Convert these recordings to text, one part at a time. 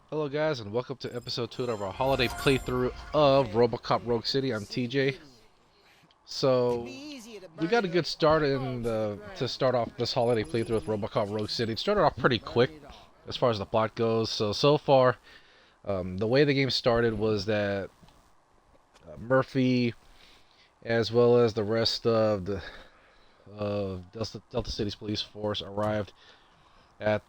Hello guys and welcome to episode 2 of our holiday playthrough of RoboCop Rogue City. I'm TJ. So we got a good start to start off this holiday playthrough with RoboCop Rogue City. It started off pretty quick as far as the plot goes. So far, the way the game started was that Murphy, as well as the rest of the Delta City's police force, arrived at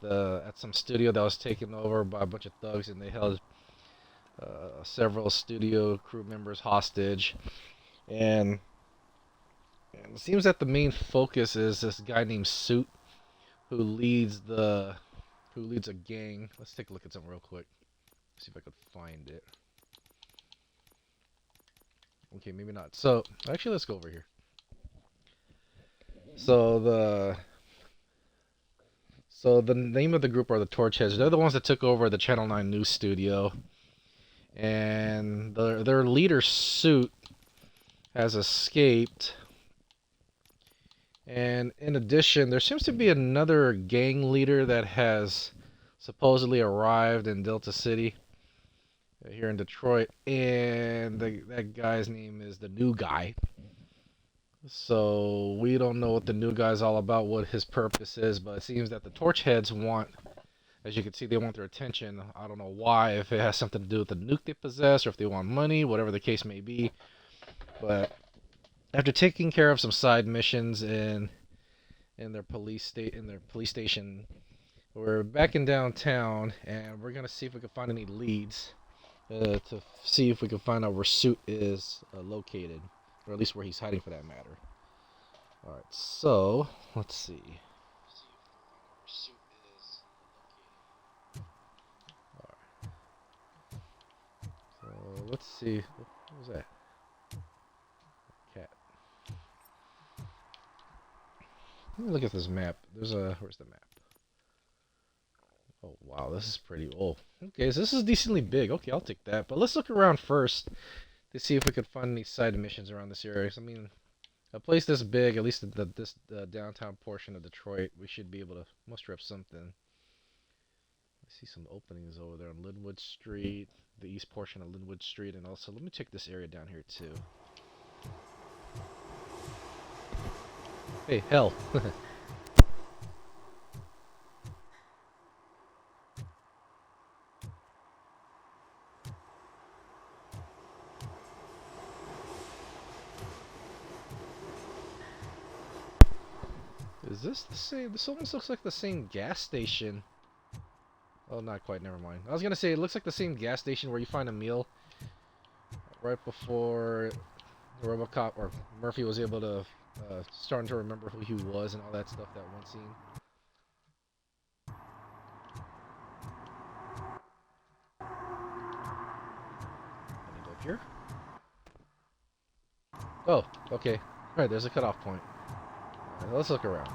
some studio that was taken over by a bunch of thugs, and they held several studio crew members hostage, and, and it seems that the main focus is this guy named Soot, who leads a gang. Let's take a look at something real quick. See if I could find it. Okay, maybe not. So actually, let's go over here. So the name of the group are the Torchheads. They're the ones that took over the Channel 9 news studio, and their leader Soot has escaped. And in addition, there seems to be another gang leader that has supposedly arrived in Delta City, here in Detroit, and that guy's name is the New Guy. So we don't know what the New Guy's all about, what his purpose is, but it seems that the Torchheads want, as you can see, they want their attention. I don't know why, if it has something to do with the nuke they possess, or if they want money, whatever the case may be. But after taking care of some side missions in their police station, we're back in downtown, and we're gonna see if we can find any leads to see if we can find out where Soot is located, or at least where he's hiding, for that matter. All right, so let's see. All right, so let's see. What was that? Cat. Let me look at this map. Where's the map? Oh wow, this is pretty old. Okay, so this is decently big. Okay, I'll take that. But let's look around first to see if we could find any side missions around this area. So, I mean, a place this big, at least this downtown portion of Detroit, we should be able to muster up something. I see some openings over there on Linwood Street, the east portion of Linwood Street, and also let me check this area down here too. Hey, hell. Is this the same? This almost looks like the same gas station. Oh, not quite, never mind. I was gonna say, it looks like the same gas station where you find a meal right before RoboCop or Murphy was able to starting to remember who he was and all that stuff. That one scene. Let me go up here. Oh, okay. All right, there's a cutoff point. All right, let's look around.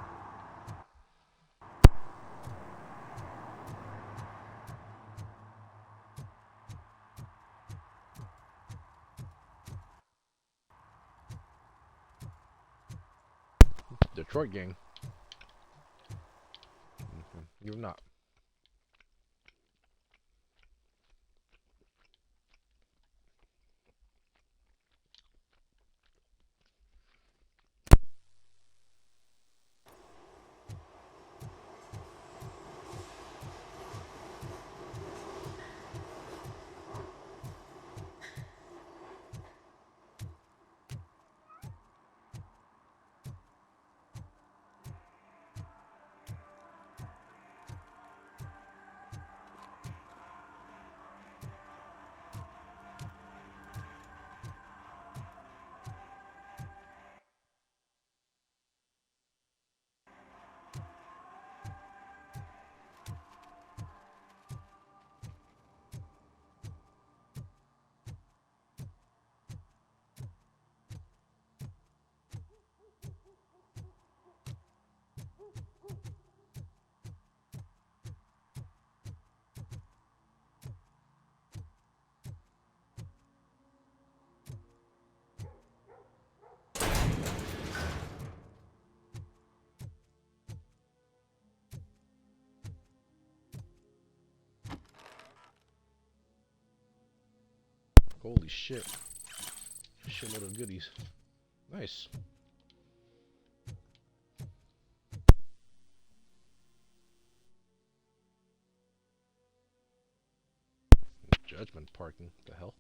Detroit gang. You're not. Holy shit. Shitload of goodies. Nice. Judgment parking. The hell?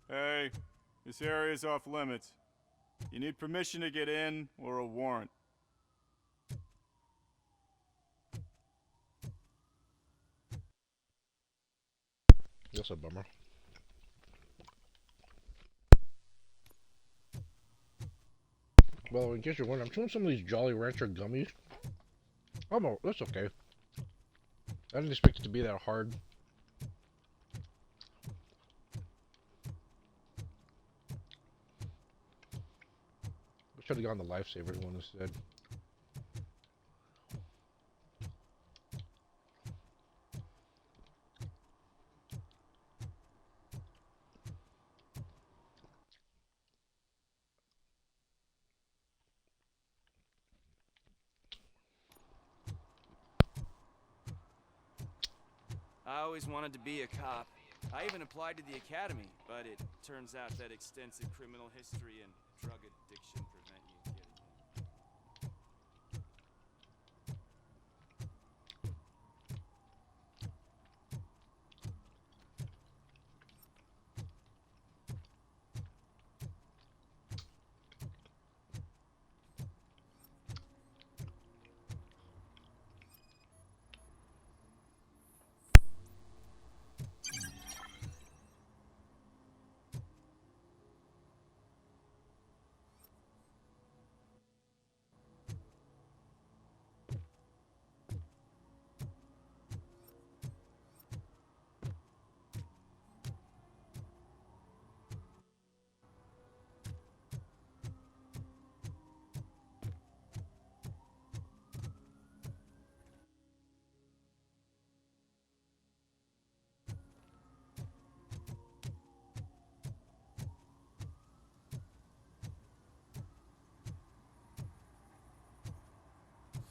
Hey, this area is off limits. You need permission to get in or a warrant. That's a bummer. Well, in case you're wondering, I'm chewing some of these Jolly Rancher gummies. Oh, that's okay. I didn't expect it to be that hard. I should have gone the Lifesavers one instead. I always wanted to be a cop. I even applied to the academy, but it turns out that extensive criminal history and drug addiction prevent you getting in.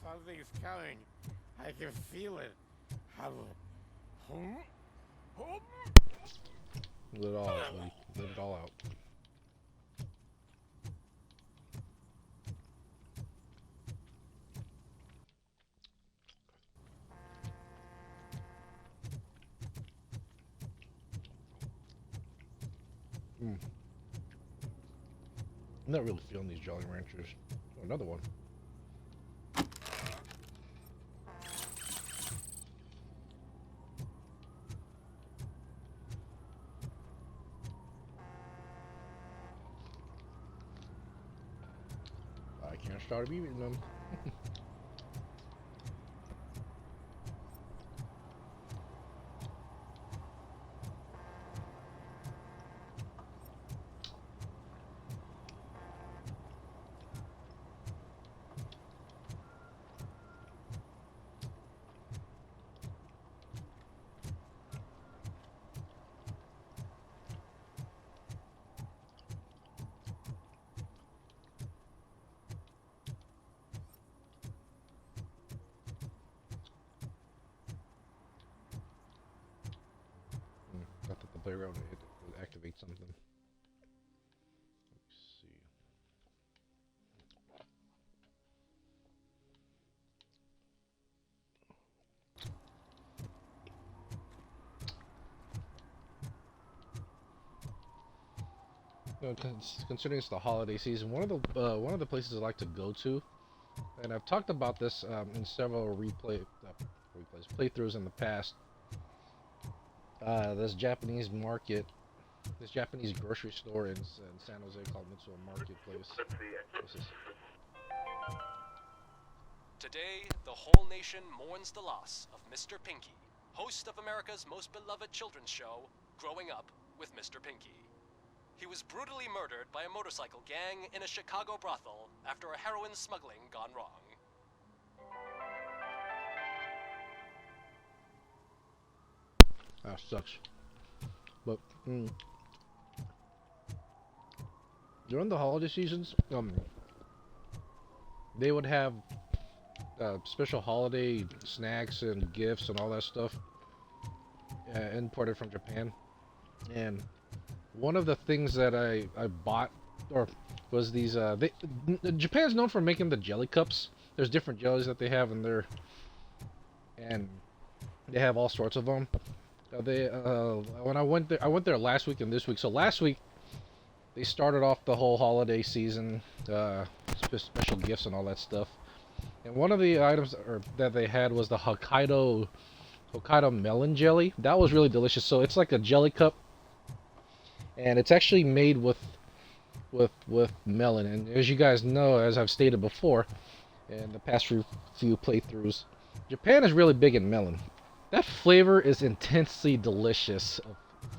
Something's coming. I can feel it. Let it all out, buddy. Let it all out. I'm not really feeling these Jolly Ranchers. Oh, another one. I can't start eating them. Got to the playground to activate something. Let me see. considering it's the holiday season, one of the places I like to go to, and I've talked about this in several playthroughs in the past. This Japanese market, this Japanese grocery store in San Jose called Mitsuo Marketplace. Today, the whole nation mourns the loss of Mr. Pinky, host of America's most beloved children's show, Growing Up with Mr. Pinky. He was brutally murdered by a motorcycle gang in a Chicago brothel after a heroin smuggling gone wrong. Ah, sucks. But during the holiday seasons, they would have special holiday snacks and gifts and all that stuff imported from Japan. And one of the things that I bought was these. Japan's known for making the jelly cups. There's different jellies that they have in there, and they have all sorts of them. When I went there last week and this week. So last week they started off the whole holiday season, special gifts and all that stuff. And one of the items that they had was the Hokkaido melon jelly. That was really delicious. So it's like a jelly cup, and it's actually made with melon. And as you guys know, as I've stated before in the past few playthroughs, Japan is really big in melon. That flavor is intensely delicious,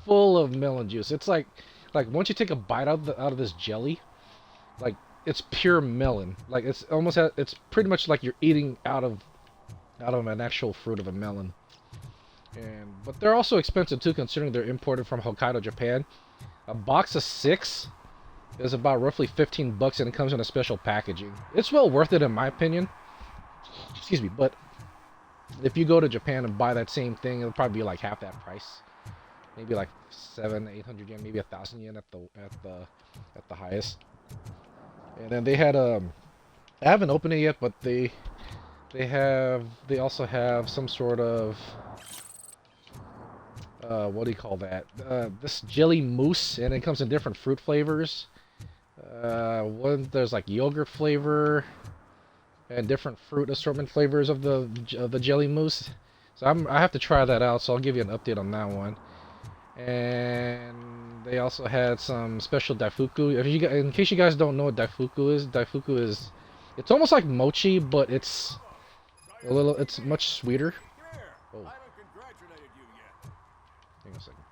full of melon juice. It's like once you take a bite out of this jelly, like it's pure melon. Like it's pretty much like you're eating out of an actual fruit of a melon. But they're also expensive too, considering they're imported from Hokkaido, Japan. A box of 6 is about roughly $15, and it comes in a special packaging. It's well worth it in my opinion. Excuse me, but if you go to Japan and buy that same thing, it'll probably be like half that price. Maybe like 700-800 yen, maybe 1,000 yen at the highest. And then they had I haven't opened it yet, but they also have some sort of what do you call that? This jelly mousse, and it comes in different fruit flavors. There's like yogurt flavor and different fruit assortment flavors of the jelly mousse. So I have to try that out. So I'll give you an update on that one. And they also had some special daifuku. In case you guys don't know what daifuku is it's almost like mochi, but it's much sweeter. Oh. I haven't congratulated you yet. Hang on a second.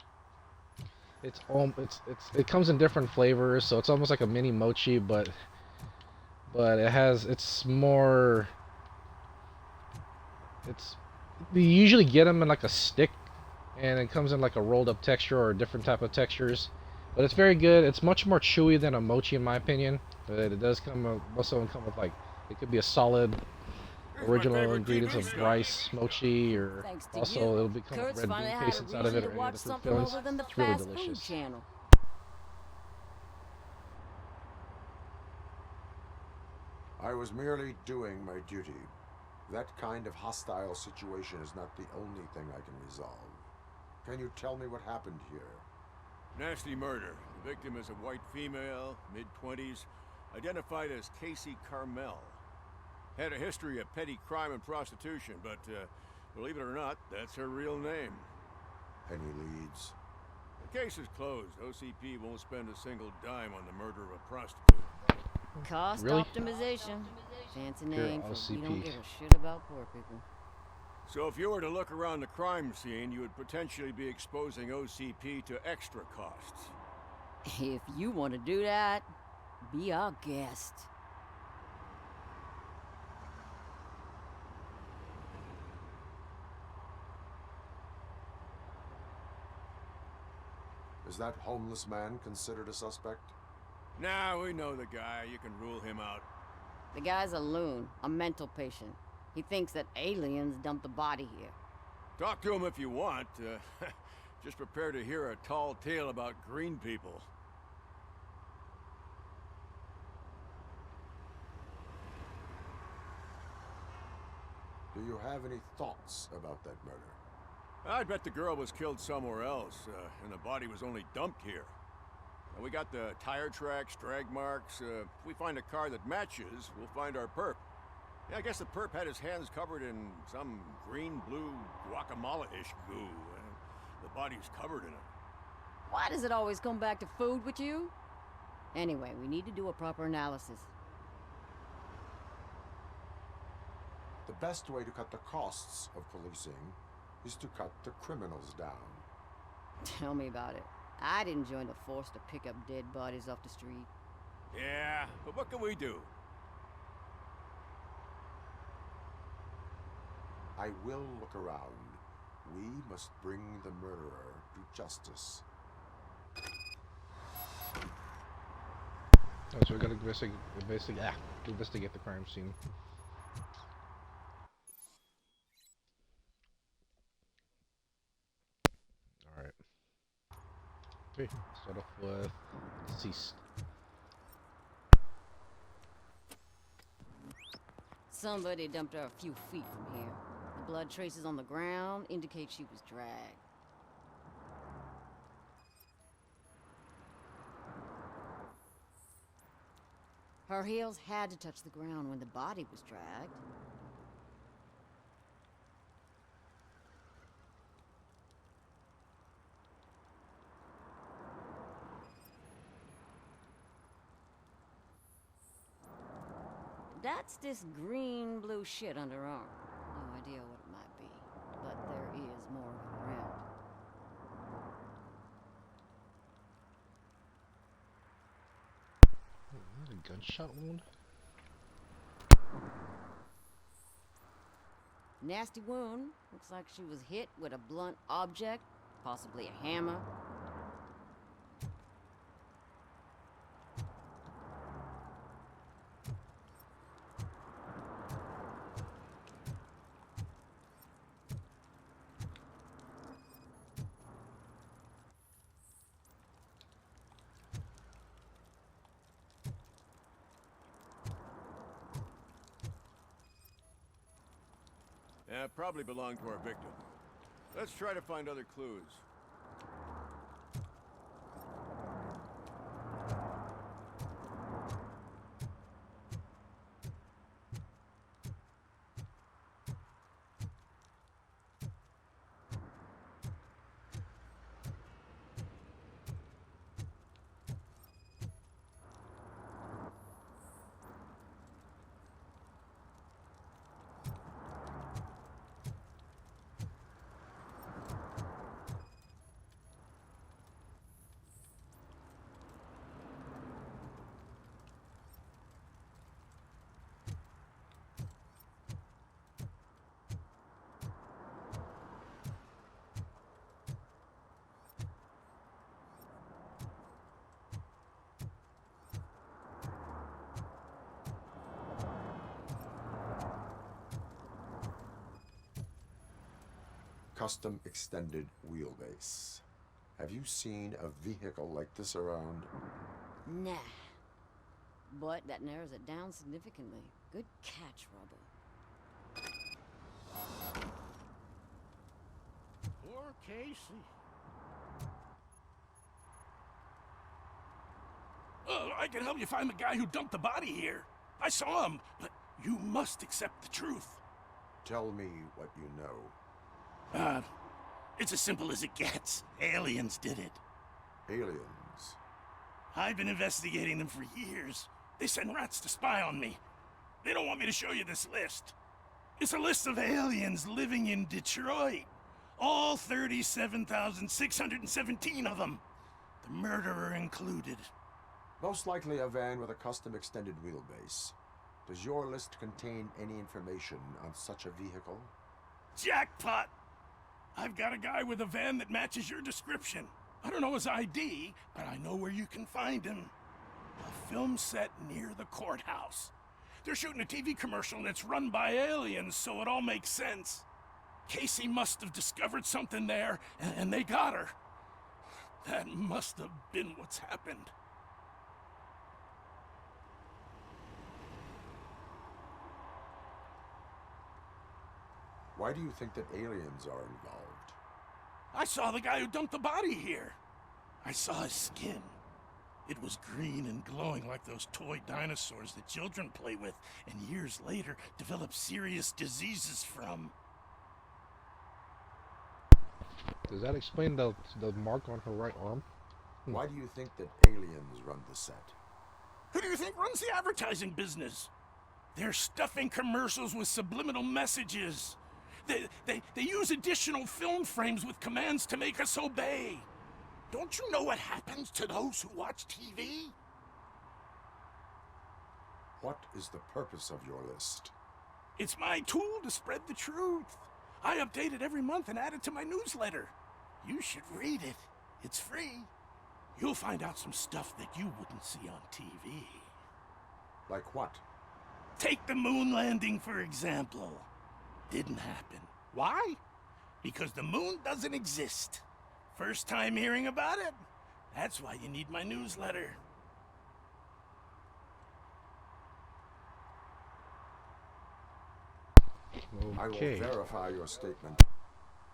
It comes in different flavors, so it's almost like a mini mochi, but you usually get them in like a stick, and it comes in like a rolled up texture or different type of textures. But it's very good. It's much more chewy than a mochi in my opinion. But it does also come with like, it could be a solid original ingredients of rice, mochi, or also it'll become with red bean paste inside of it or any of the fruit fillings. It's really delicious. I was merely doing my duty. That kind of hostile situation is not the only thing I can resolve. Can you tell me what happened here? Nasty murder. The victim is a white female, mid-20s, identified as Casey Carmel. Had a history of petty crime and prostitution, but believe it or not, that's her real name. Any leads? The case is closed. OCP won't spend a single dime on the murder of a prostitute. Cost Really? optimization. Fancy Pure name for we don't OCP. give a shit about poor people. So if you were to look around the crime scene, you would potentially be exposing OCP to extra costs. If you want to do that, be our guest. Is that homeless man considered a suspect? Nah, we know the guy. You can rule him out. The guy's a loon, a mental patient. He thinks that aliens dumped the body here. Talk to him if you want. Just prepare to hear a tall tale about green people. Do you have any thoughts about that murder? I bet the girl was killed somewhere else, and the body was only dumped here. And we got the tire tracks, drag marks. If we find a car that matches, we'll find our perp. Yeah, I guess the perp had his hands covered in some green-blue guacamole-ish goo. The body's covered in it. Why does it always come back to food with you? Anyway, we need to do a proper analysis. The best way to cut the costs of policing is to cut the criminals down. Tell me about it. I didn't join the force to pick up dead bodies off the street. Yeah, but what can we do? I will look around. We must bring the murderer to justice. Oh, so we gotta investigate the crime scene. Alright. Okay, start off with deceased. Somebody dumped her a few feet from here. The blood traces on the ground indicate she was dragged. Her heels had to touch the ground when the body was dragged. That's this green-blue shit under her arm. No idea what it might be, but there is more of it around. Is that a gunshot wound? Nasty wound. Looks like she was hit with a blunt object, possibly a hammer. Yeah, probably belonged to our victim. Let's try to find other clues. Custom extended wheelbase. Have you seen a vehicle like this around? Nah. But that narrows it down significantly. Good catch, Robo. Poor Casey. Oh, I can help you find the guy who dumped the body here. I saw him, but you must accept the truth. Tell me what you know. It's as simple as it gets. Aliens did it. Aliens? I've been investigating them for years. They send rats to spy on me. They don't want me to show you this list. It's a list of aliens living in Detroit. All 37,617 of them. The murderer included. Most likely a van with a custom extended wheelbase. Does your list contain any information on such a vehicle? Jackpot! I've got a guy with a van that matches your description. I don't know his ID, but I know where you can find him. A film set near the courthouse. They're shooting a TV commercial and it's run by aliens, so it all makes sense. Casey must have discovered something there, and they got her. That must have been what's happened. Why do you think that aliens are involved? I saw the guy who dumped the body here. I saw his skin. It was green and glowing like those toy dinosaurs that children play with and years later develop serious diseases from. Does that explain the mark on her right arm? Why do you think that aliens run the set? Who do you think runs the advertising business? They're stuffing commercials with subliminal messages. They use additional film frames with commands to make us obey. Don't you know what happens to those who watch TV? What is the purpose of your list? It's my tool to spread the truth. I update it every month and add it to my newsletter. You should read it. It's free. You'll find out some stuff that you wouldn't see on TV. Like what? Take the moon landing, for example. Didn't happen. Why? Because the moon doesn't exist. First time hearing about it? That's why you need my newsletter. I will Okay. verify your statement.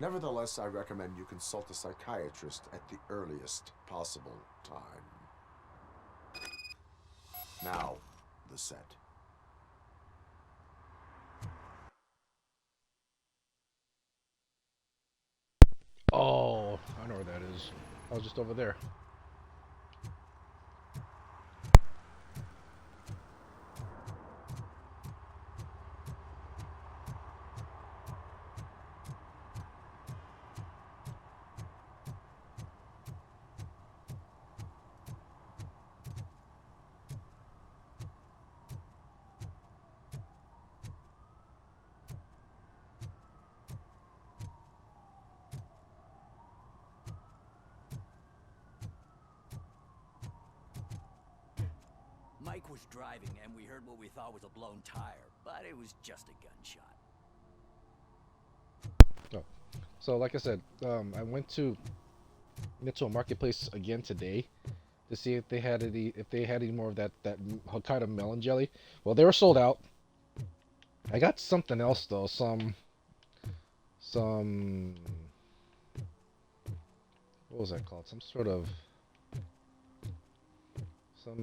Nevertheless, I recommend you consult a psychiatrist at the earliest possible time. Now, the set. Oh, I know where that is. I was just over there. Mike was driving and we heard what we thought was a blown tire, but it was just a gunshot. Oh. So like I said, I went to Mitchell Marketplace again today to see if they had any more of that Hokkaido melon jelly. Well, they were sold out. I got something else though, some what was that called? Some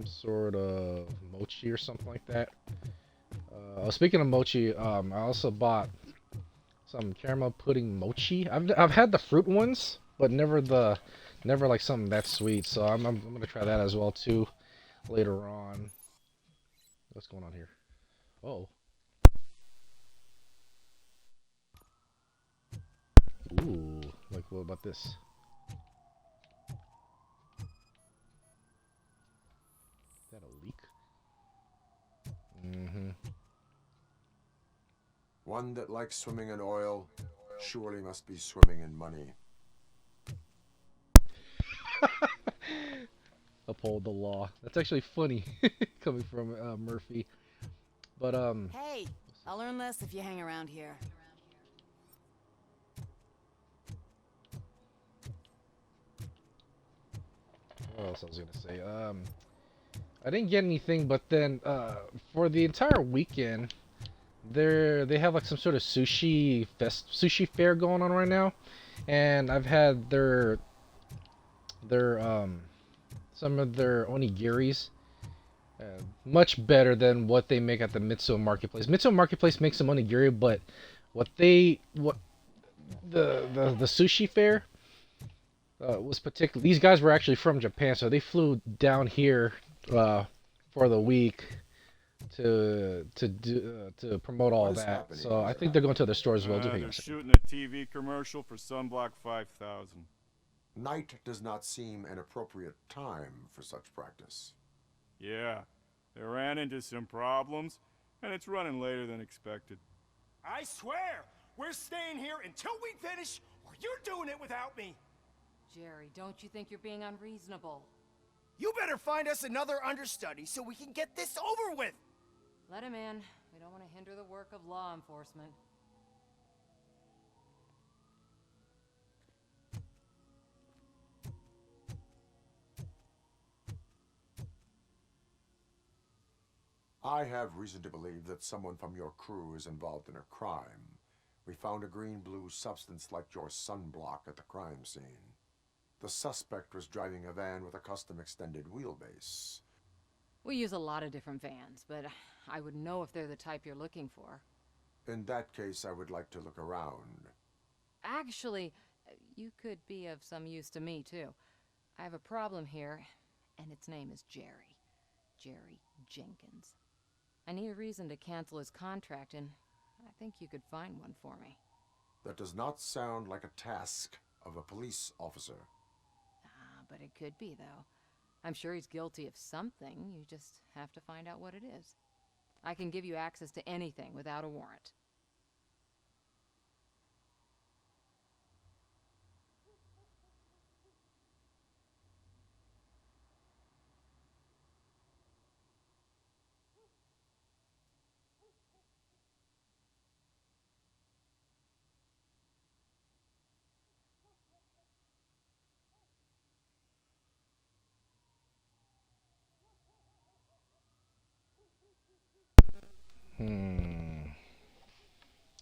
sort of mochi or something like that. Speaking of mochi, I also bought some caramel pudding mochi. I've had the fruit ones, but never like something that sweet. So I'm gonna try that as well too later on. What's going on here? Oh. Ooh, like what about this? Is that a leak? Mm-hmm. One that likes swimming in oil surely must be swimming in money. Uphold the law. That's actually funny coming from Murphy. But Hey, I'll learn less if you hang around here. what else I was gonna say? I didn't get anything, but then for the entire weekend, they have like some sort of sushi fair going on right now, and I've had their some of their onigiris. Much better than what they make at the Mitsuo Marketplace. Mitsuo Marketplace makes some onigiri, but the sushi fair was particular. These guys were actually from Japan, so they flew down here for the week to promote all What is that. happening So I here? think they're going to other stores as well. Just hang on They're a second. shooting a TV commercial for Sunblock 5000. Night does not seem an appropriate time for such practice. Yeah, they ran into some problems, and it's running later than expected. I swear, we're staying here until we finish, or you're doing it without me. Jerry, don't you think you're being unreasonable? You better find us another understudy so we can get this over with. Let him in. We don't want to hinder the work of law enforcement. I have reason to believe that someone from your crew is involved in a crime. We found a green-blue substance like your sunblock at the crime scene. The suspect was driving a van with a custom extended wheelbase. We use a lot of different vans, but I wouldn't know if they're the type you're looking for. In that case, I would like to look around. Actually, you could be of some use to me, too. I have a problem here, and its name is Jerry. Jerry Jenkins. I need a reason to cancel his contract, and I think you could find one for me. That does not sound like a task of a police officer. Ah, but it could be, though. I'm sure he's guilty of something. You just have to find out what it is. I can give you access to anything without a warrant.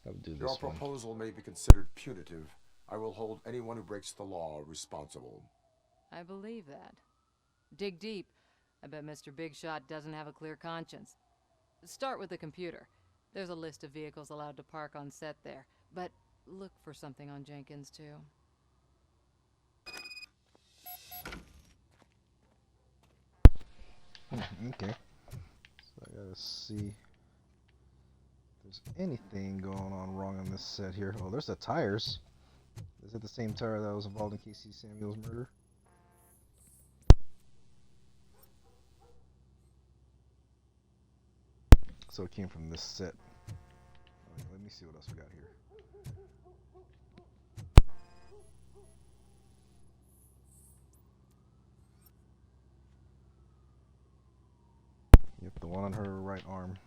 I'll do Your this one. proposal may be considered punitive. I will hold anyone who breaks the law responsible. I believe that. Dig deep. I bet Mr. Big Shot doesn't have a clear conscience. Start with the computer. There's a list of vehicles allowed to park on set there, but look for something on Jenkins, too. Okay. So I gotta see if there's anything going on wrong on this set here. Oh, there's the tires. Is it the same tire that was involved in Casey Samuel's murder? So it came from this set. Okay, let me see what else we got here. Yep, the one on her right arm.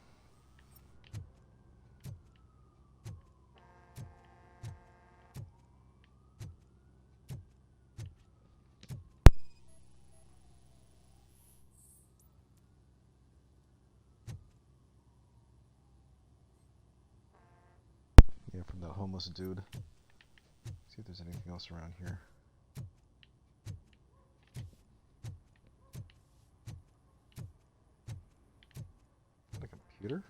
Yeah, from that homeless dude. See if there's anything else around here. A computer?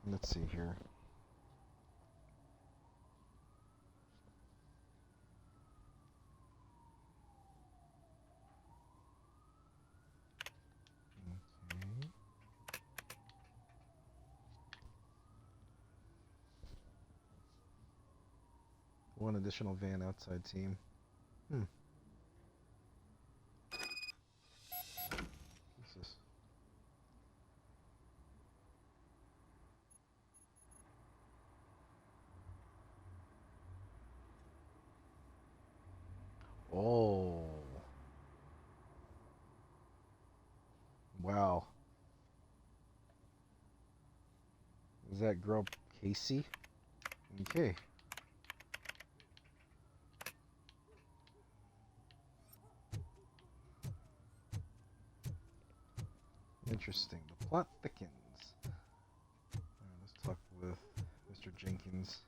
Let's see here. Okay. One additional van outside team. What's this? Oh. Wow. Is that girl Casey? Okay. Interesting. The plot thickens. Alright, let's talk with Mr. Jenkins.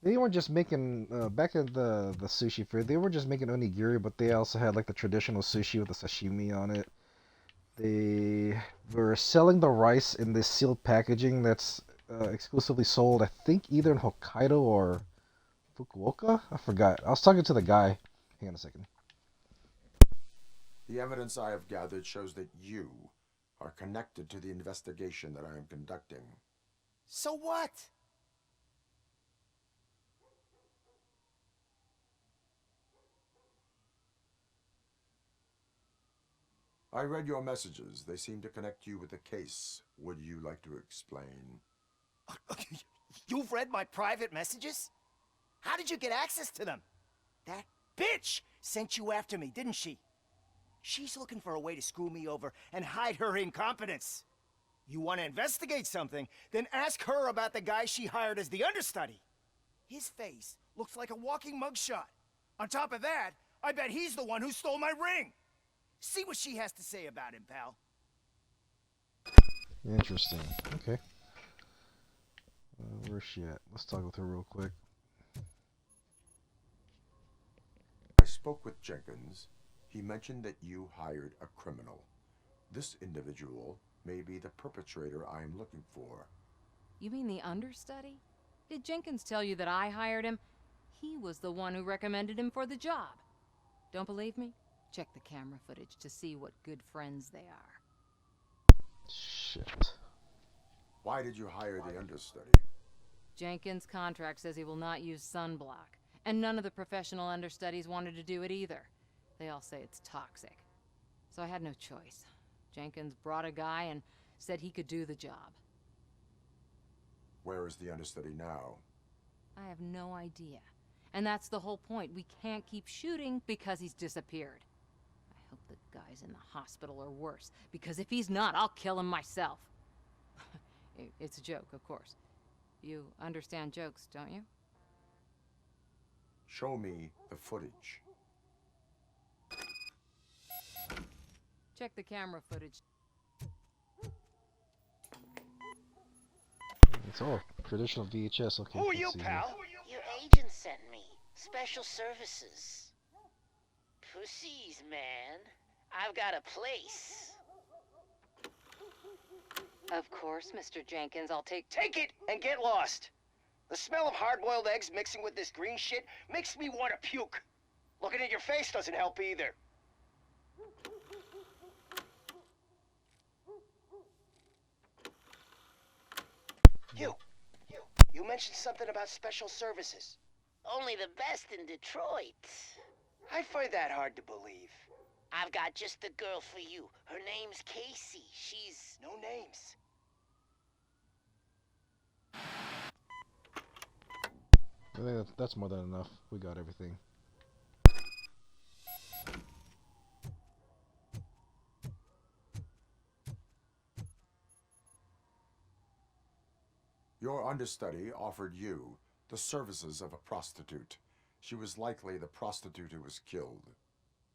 They weren't just making back at the sushi fair. They were just making onigiri, but they also had like the traditional sushi with the sashimi on it. They were selling the rice in this sealed packaging that's exclusively sold, I think, either in Hokkaido or Fukuoka. I forgot. I was talking to the guy. Hang on a second. The evidence I have gathered shows that you are connected to the investigation that I am conducting. So what? I read your messages. They seem to connect you with the case. Would you like to explain? You've read my private messages? How did you get access to them? That bitch sent you after me, didn't she? She's looking for a way to screw me over and hide her incompetence. You want to investigate something, then ask her about the guy she hired as the understudy. His face looks like a walking mugshot. On top of that, I bet he's the one who stole my ring. See what she has to say about him, pal. Interesting. Okay. Where's she at? Let's talk with her real quick. I spoke with Jenkins. He mentioned that you hired a criminal. This individual may be the perpetrator I am looking for. You mean the understudy? Did Jenkins tell you that I hired him? He was the one who recommended him for the job. Don't believe me? Check the camera footage to see what good friends they are. Shit. Why did you hire the understudy? Jenkins' contract says he will not use sunblock, and none of the professional understudies wanted to do it either. They all say it's toxic. So I had no choice. Jenkins brought a guy and said he could do the job. Where is the understudy now? I have no idea. And that's the whole point. We can't keep shooting because he's disappeared. I hope the guy's in the hospital or worse, because if he's not, I'll kill him myself. It's a joke, of course. You understand jokes, don't you? Show me the footage. Check the camera footage. It's all traditional VHS. Okay. Who are let's you, see pal? here. Your agent sent me. Special services. Pussies, man. I've got a place. Of course, Mr. Jenkins, I'll take... Take it and get lost. The smell of hard-boiled eggs mixing with this green shit makes me want to puke. Looking at your face doesn't help either. You mentioned something about special services. Only the best in Detroit. I find that hard to believe. I've got just the girl for you. Her name's Casey. She's... No names. I think that's more than enough. We got everything. Your understudy offered you the services of a prostitute. She was likely the prostitute who was killed.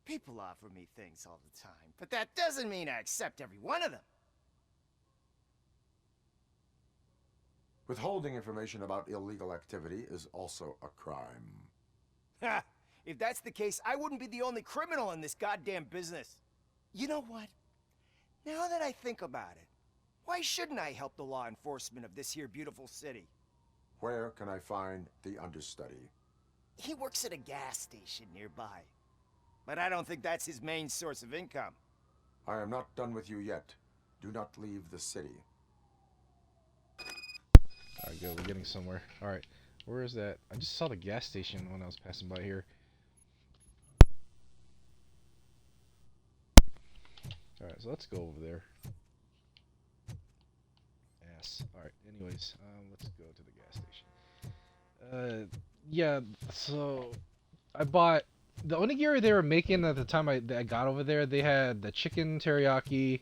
People offer me things all the time, but that doesn't mean I accept every one of them. Withholding information about illegal activity is also a crime. Ha! If that's the case, I wouldn't be the only criminal in this goddamn business. You know what? Now that I think about it, why shouldn't I help the law enforcement of this here beautiful city? Where can I find the understudy? He works at a gas station nearby. But I don't think that's his main source of income. I am not done with you yet. Do not leave the city. Alright, good. We're getting somewhere. Alright. Where is that? I just saw the gas station when I was passing by here. Alright, so let's go over there. Yes. Alright, anyways, let's go to the gas station. Yeah, so I bought the onigiri they were making at the time I got over there. They had the chicken teriyaki,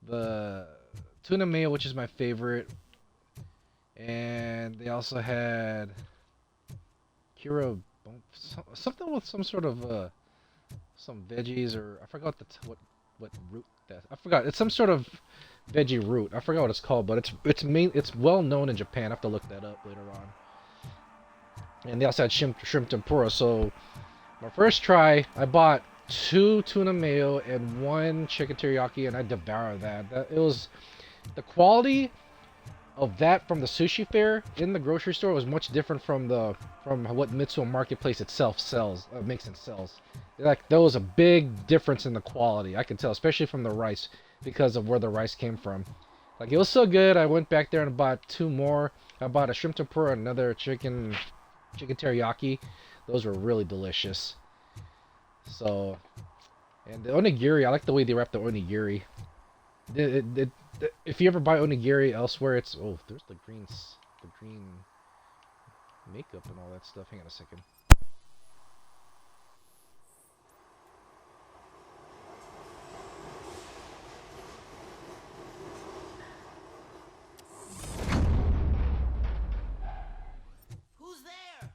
the tuna mayo, which is my favorite, and they also had kira, something with some sort of some veggies, or I forgot what root that, I forgot. It's some sort of veggie root. I forgot what it's called, but it's well known in Japan. I have to look that up later on. And they also had shrimp tempura. So my first try, I bought 2 tuna mayo and 1 chicken teriyaki, and I devoured that. It was the quality of that from the sushi fair in the grocery store was much different from what Mitsuo Marketplace itself makes and sells. Like, there was a big difference in the quality. I could tell, especially from the rice, because of where the rice came from. Like, it was so good. I went back there and bought 2 more. I bought a shrimp tempura and another chicken teriyaki. Those were really delicious. So, and the onigiri, I like the way they wrap the onigiri. If you ever buy onigiri elsewhere, it's there's the green makeup and all that stuff. Hang on a second. Who's there?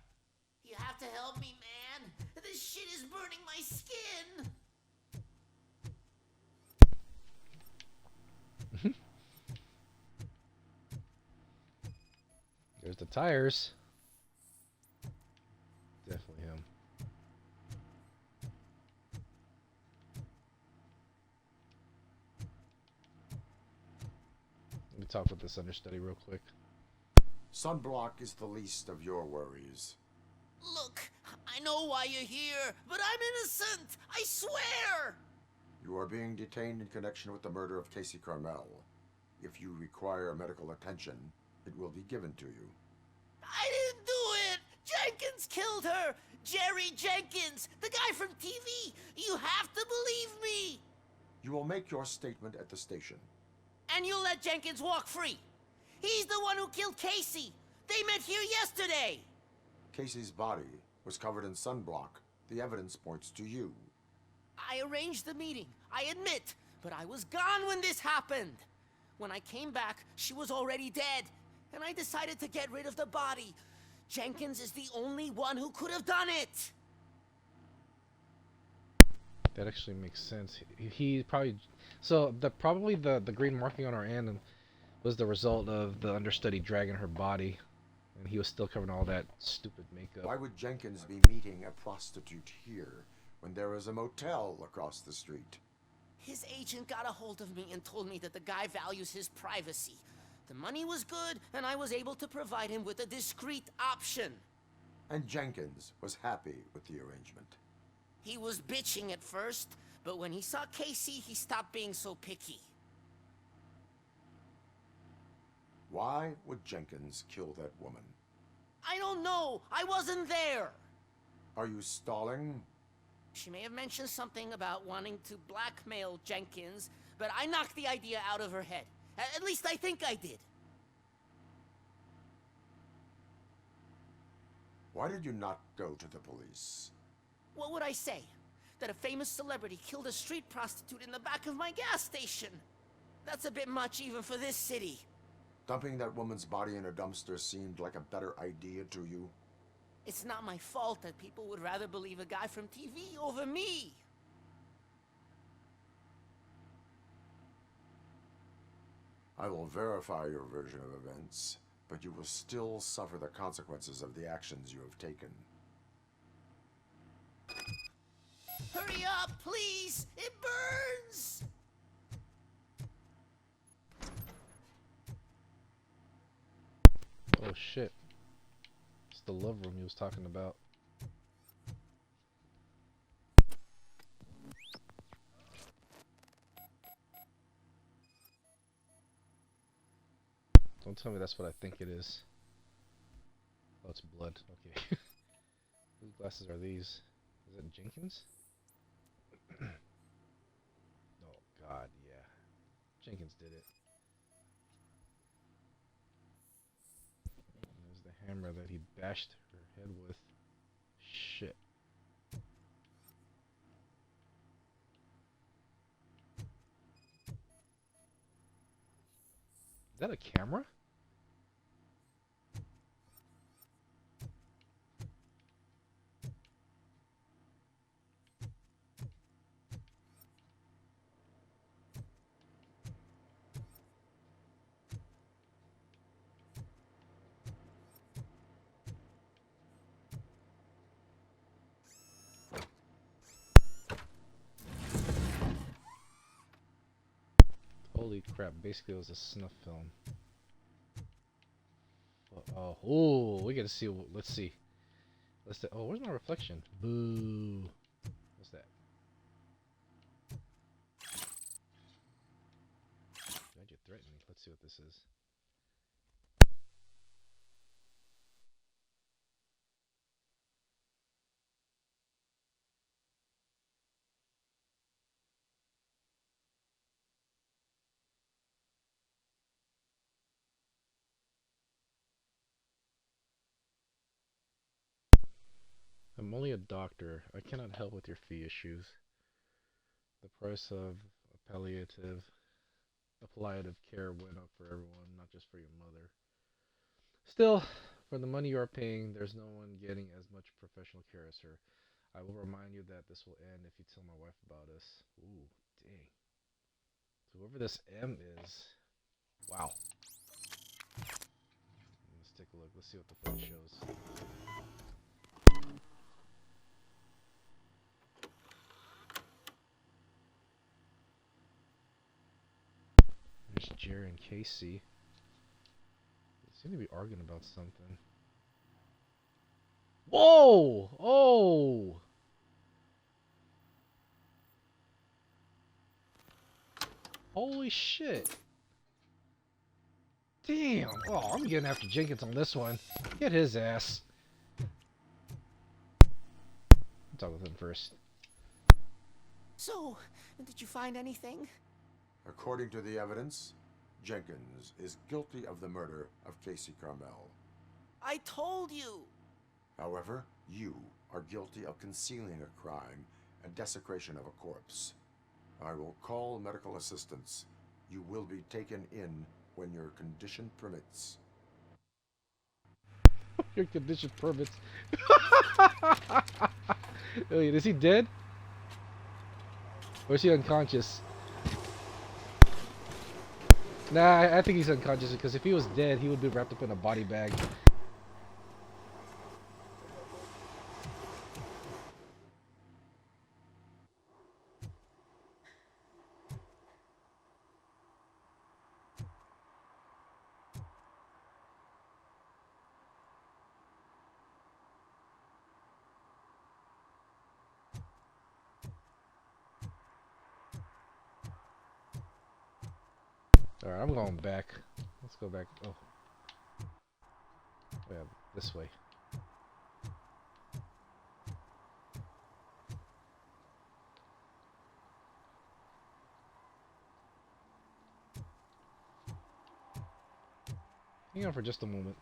You have to help me, man. This shit is burning my skin. tires. Definitely him. Let me talk with this understudy real quick. Sunblock is the least of your worries. Look, I know why you're here, but I'm innocent! I swear! You are being detained in connection with the murder of Casey Carmel. If you require medical attention, it will be given to you. I didn't do it! Jenkins killed her! Jerry Jenkins, the guy from TV! You have to believe me! You will make your statement at the station. And you'll let Jenkins walk free! He's the one who killed Casey! They met here yesterday! Casey's body was covered in sunblock. The evidence points to you. I arranged the meeting, I admit, but I was gone when this happened. When I came back, she was already dead, and I decided to get rid of the body. Jenkins is the only one who could have done it. That actually makes sense. He probably so probably the green marking on our end was the result of the understudy dragging her body, and he was still covering all that stupid makeup. Why would Jenkins be meeting a prostitute here when there is a motel across the street? His agent got a hold of me and told me that the guy values his privacy. The money was good, and I was able to provide him with a discreet option. And Jenkins was happy with the arrangement. He was bitching at first, but when he saw Casey, he stopped being so picky. Why would Jenkins kill that woman? I don't know. I wasn't there. Are you stalling? She may have mentioned something about wanting to blackmail Jenkins, but I knocked the idea out of her head. At least I think I did. Why did you not go to the police? What would I say? That a famous celebrity killed a street prostitute in the back of my gas station? That's a bit much even for this city. Dumping that woman's body in a dumpster seemed like a better idea to you? It's not my fault that people would rather believe a guy from TV over me. I will verify your version of events, but you will still suffer the consequences of the actions you have taken. Hurry up, please! It burns! Oh shit. It's the love room he was talking about. Don't tell me that's what I think it is. Oh, it's blood. Okay. Whose glasses are these? Is it Jenkins? Oh god, yeah. Jenkins did it. There's the hammer that he bashed her head with. Shit. Is that a camera? Holy crap, basically it was a snuff film. Oh, we gotta see, let's see. Oh, where's my reflection? Boo. What's that? Glad you threatened me. Let's see what this is. I'm only a doctor. I cannot help with your fee issues. The price of a palliative care went up for everyone, not just for your mother. Still, for the money you are paying, there's no one getting as much professional care as her. I will remind you that this will end if you tell my wife about us. Ooh, dang. So whoever this M is, wow. Let's take a look. Let's see what the footage shows. There's Jerry and Casey. They seem to be arguing about something. Whoa! Oh! Holy shit! Damn! Oh, I'm getting after Jenkins on this one. Get his ass. I'll talk with him first. So, did you find anything? According to the evidence, Jenkins is guilty of the murder of Casey Carmel. I told you! However, you are guilty of concealing a crime and desecration of a corpse. I will call medical assistance. You will be taken in when your condition permits. Your condition permits. Wait, is he dead? Or is he unconscious? Nah, I think he's unconscious because if he was dead, he would be wrapped up in a body bag. Alright, I'm going back. Let's go back. Oh. Yeah, this way. Hang on for just a moment.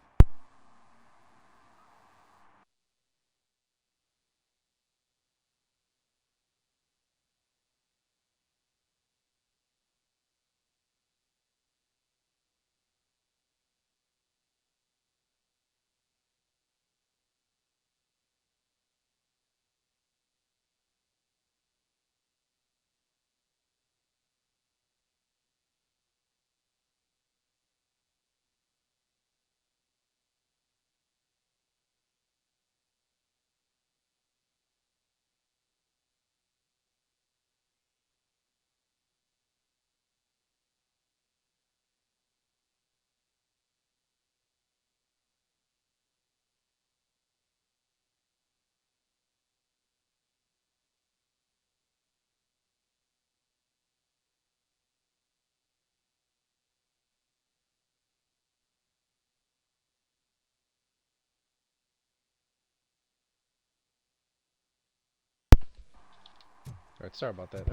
Alright, sorry about that.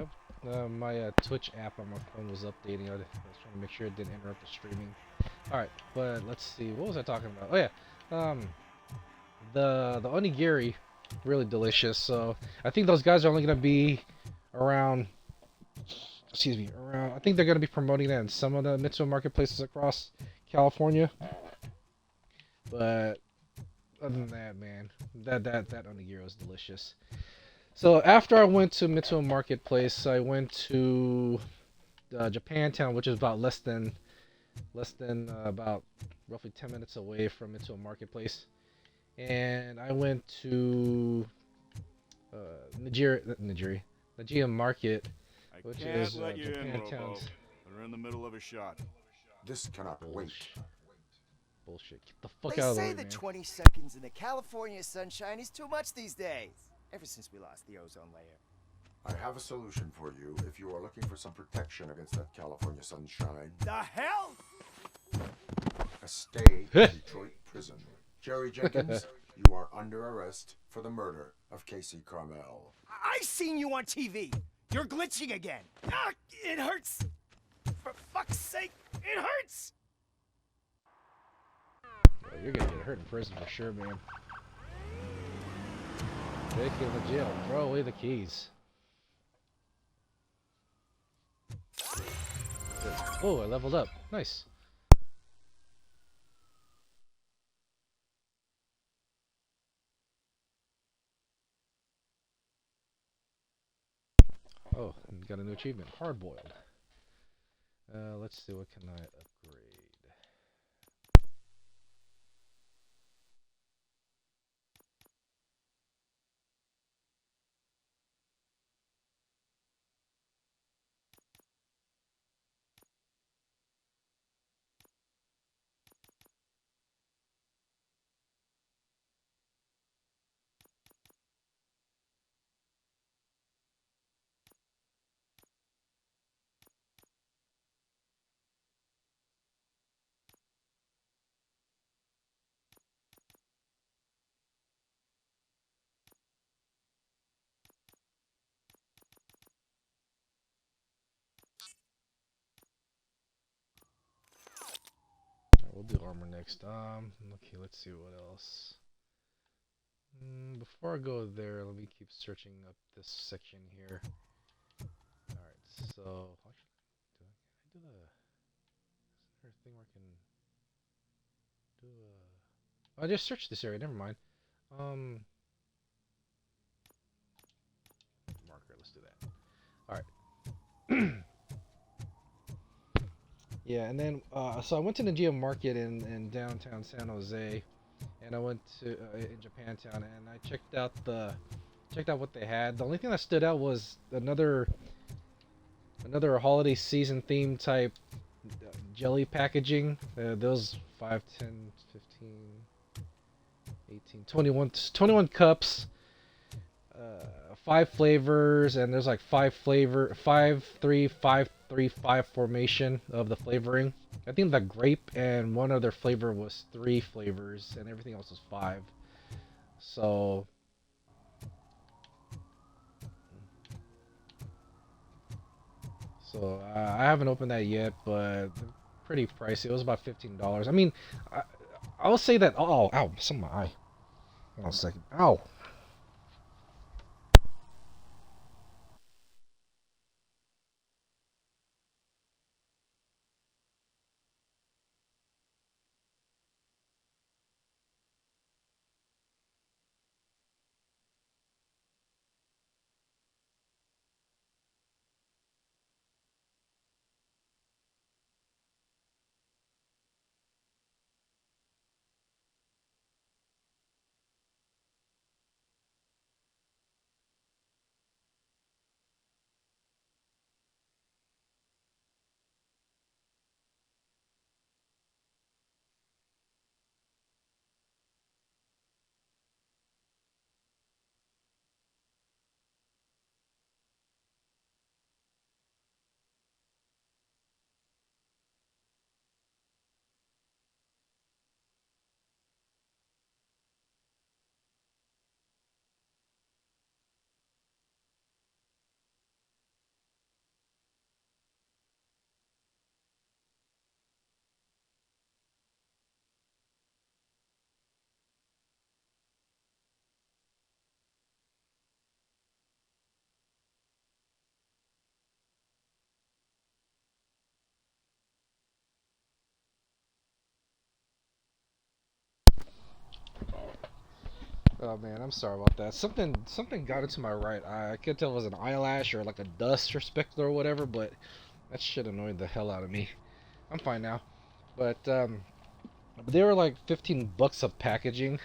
My Twitch app on my phone was updating. I was trying to make sure it didn't interrupt the streaming. Alright, but let's see. What was I talking about? Oh yeah. The onigiri, really delicious. So I think those guys are only gonna be around. Excuse me. Around. I think they're gonna be promoting that in some of the Mitsuo marketplaces across California. But other than that, man, that onigiri was delicious. So after I went to Mitsuo Marketplace, I went to Japantown, which is about less than about roughly 10 minutes away from Mitsuo Marketplace, and I went to Nigeria Market, which is let you in, Robo. Japantown's. We're in the middle of a shot. This cannot wait. Bullshit. Get the fuck They out of the say way, the man. 20 seconds in the California sunshine is too much these days. Ever since we lost the ozone layer. I have a solution for you if you are looking for some protection against that California sunshine. The hell? A stay in Detroit prison. Jerry Jenkins, you are under arrest for the murder of Casey Carmel. I seen you on TV. You're glitching again. Ah, it hurts. For fuck's sake, it hurts. Well, you're gonna get hurt in prison for sure, man. Take you to jail. Throw away the keys. Oh, I leveled up. Nice. Oh, and got a new achievement. Hard boiled. Let's see, what can I upgrade? we'll do armor next. Okay, let's see what else. Before I go there, let me keep searching up this section here. Alright, so actually, do I do the? Is there a thing where I can do a? I just searched this area. Never mind. Marker. Let's do that. All right. Yeah, and then so I went to the Geo Market in downtown San Jose, and I went to in Japantown, and I checked out what they had. The only thing that stood out was another holiday season theme type jelly packaging. Those 5, 10, 15, 18, 21 cups. 5 flavors, and there's like 5, 3, 5, 3, 5 formation of the flavoring. I think the grape and one other flavor was 3 flavors, and everything else was 5. So I haven't opened that yet, but pretty pricey. It was about $15. I mean, I'll say that. Oh, ow! Some of my eye. Hold on a second. Ow! Oh man, I'm sorry about that. Something got into my right eye. I could tell it was an eyelash or like a dust or speckle or whatever, but that shit annoyed the hell out of me. I'm fine now. But they were like $15 of packaging.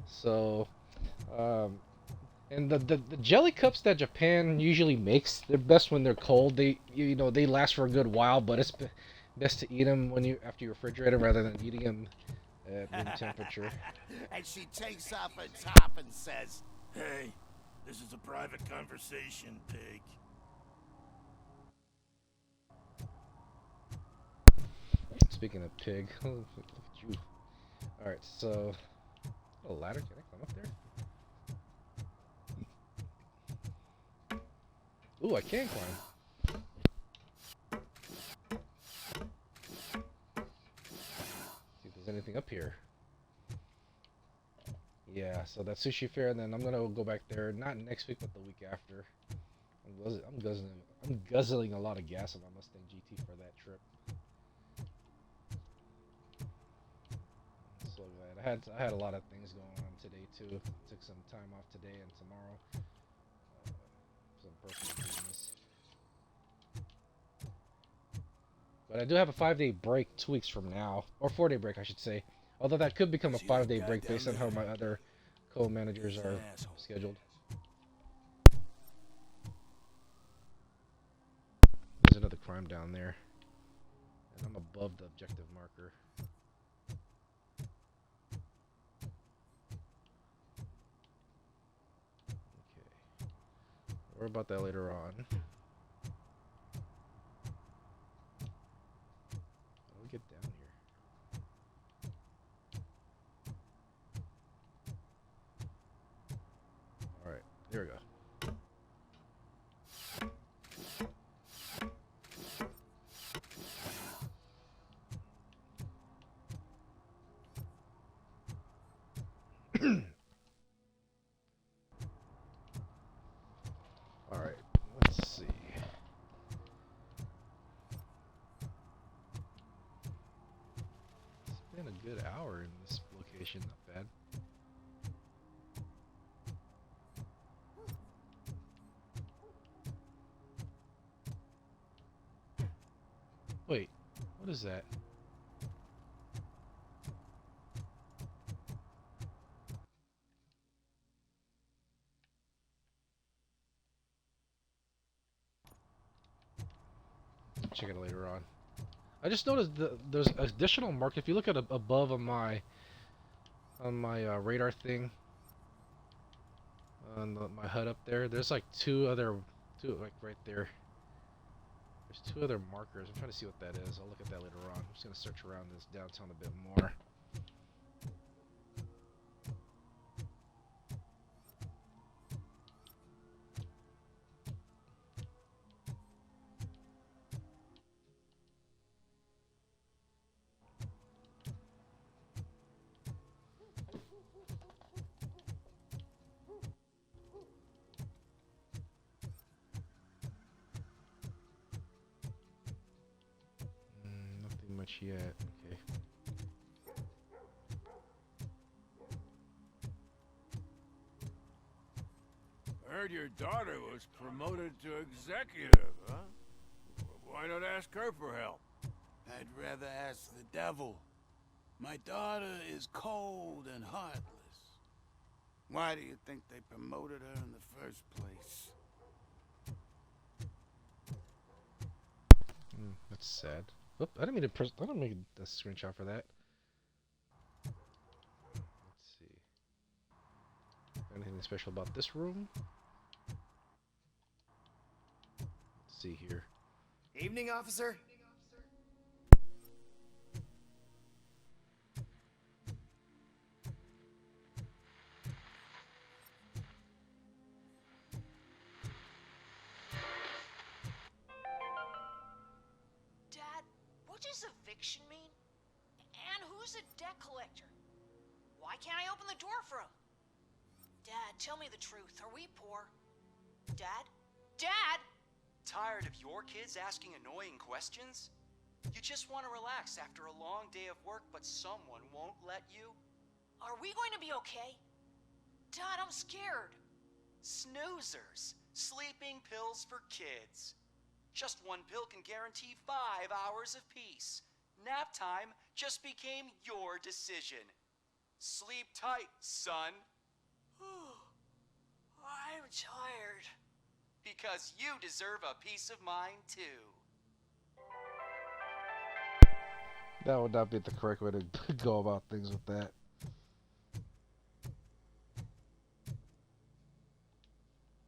So and the jelly cups that Japan usually makes, they're best when they're cold. They last for a good while, but it's best to eat them after you refrigerate them rather than eating them at room temperature. And she takes off her top and says, "Hey, this is a private conversation, pig." Speaking of pig, look at you. Alright, so a ladder, can I climb up there? Ooh, I can climb. See if there's anything up here. Yeah, so that's Sushi Fair, and then I'm gonna go back there, not next week, but the week after. I'm guzzling a lot of gas on my Mustang GT for that trip. So glad. I had a lot of things going on today too. Took some time off today and tomorrow. Some personal business. But I do have a 5-day break 2 weeks from now, or 4-day break, I should say. Although that could become a 5-day break based on how my other co-managers are scheduled. There's another crime down there, and I'm above the objective marker. Okay, worry about that later on. How do we get down here? Alright, there we go. good hour in this location. Not bad. Wait, what is that? Check it later on. I just noticed there's additional mark. If you look at above on my radar thing on my HUD up there, there's like two like right there. There's two other markers. I'm trying to see what that is. I'll look at that later on. I'm just gonna search around this downtown a bit more. Nothing much yet. Okay. I heard your daughter was promoted to executive, huh? Why not ask her for help? I'd rather ask the devil. My daughter is cold and heartless. Why do you think they promoted her in the first place? That's sad. Oop, I didn't mean to press. I didn't make a screenshot for that. Let's see. Anything special about this room? Let's see here. Evening, officer. Dad, what does eviction mean? And who's a debt collector? Why can't I open the door for him? Dad, tell me the truth. Are we poor? Dad? Dad! Tired of your kids asking annoying questions? You just want to relax after a long day of work, but someone won't let you? Are we going to be okay? Dad, I'm scared. Snoozers. Sleeping pills for kids. Just one pill can guarantee 5 hours of peace. Nap time just became your decision. Sleep tight, son. I'm tired. Because you deserve a peace of mind, too. That would not be the correct way to go about things with that.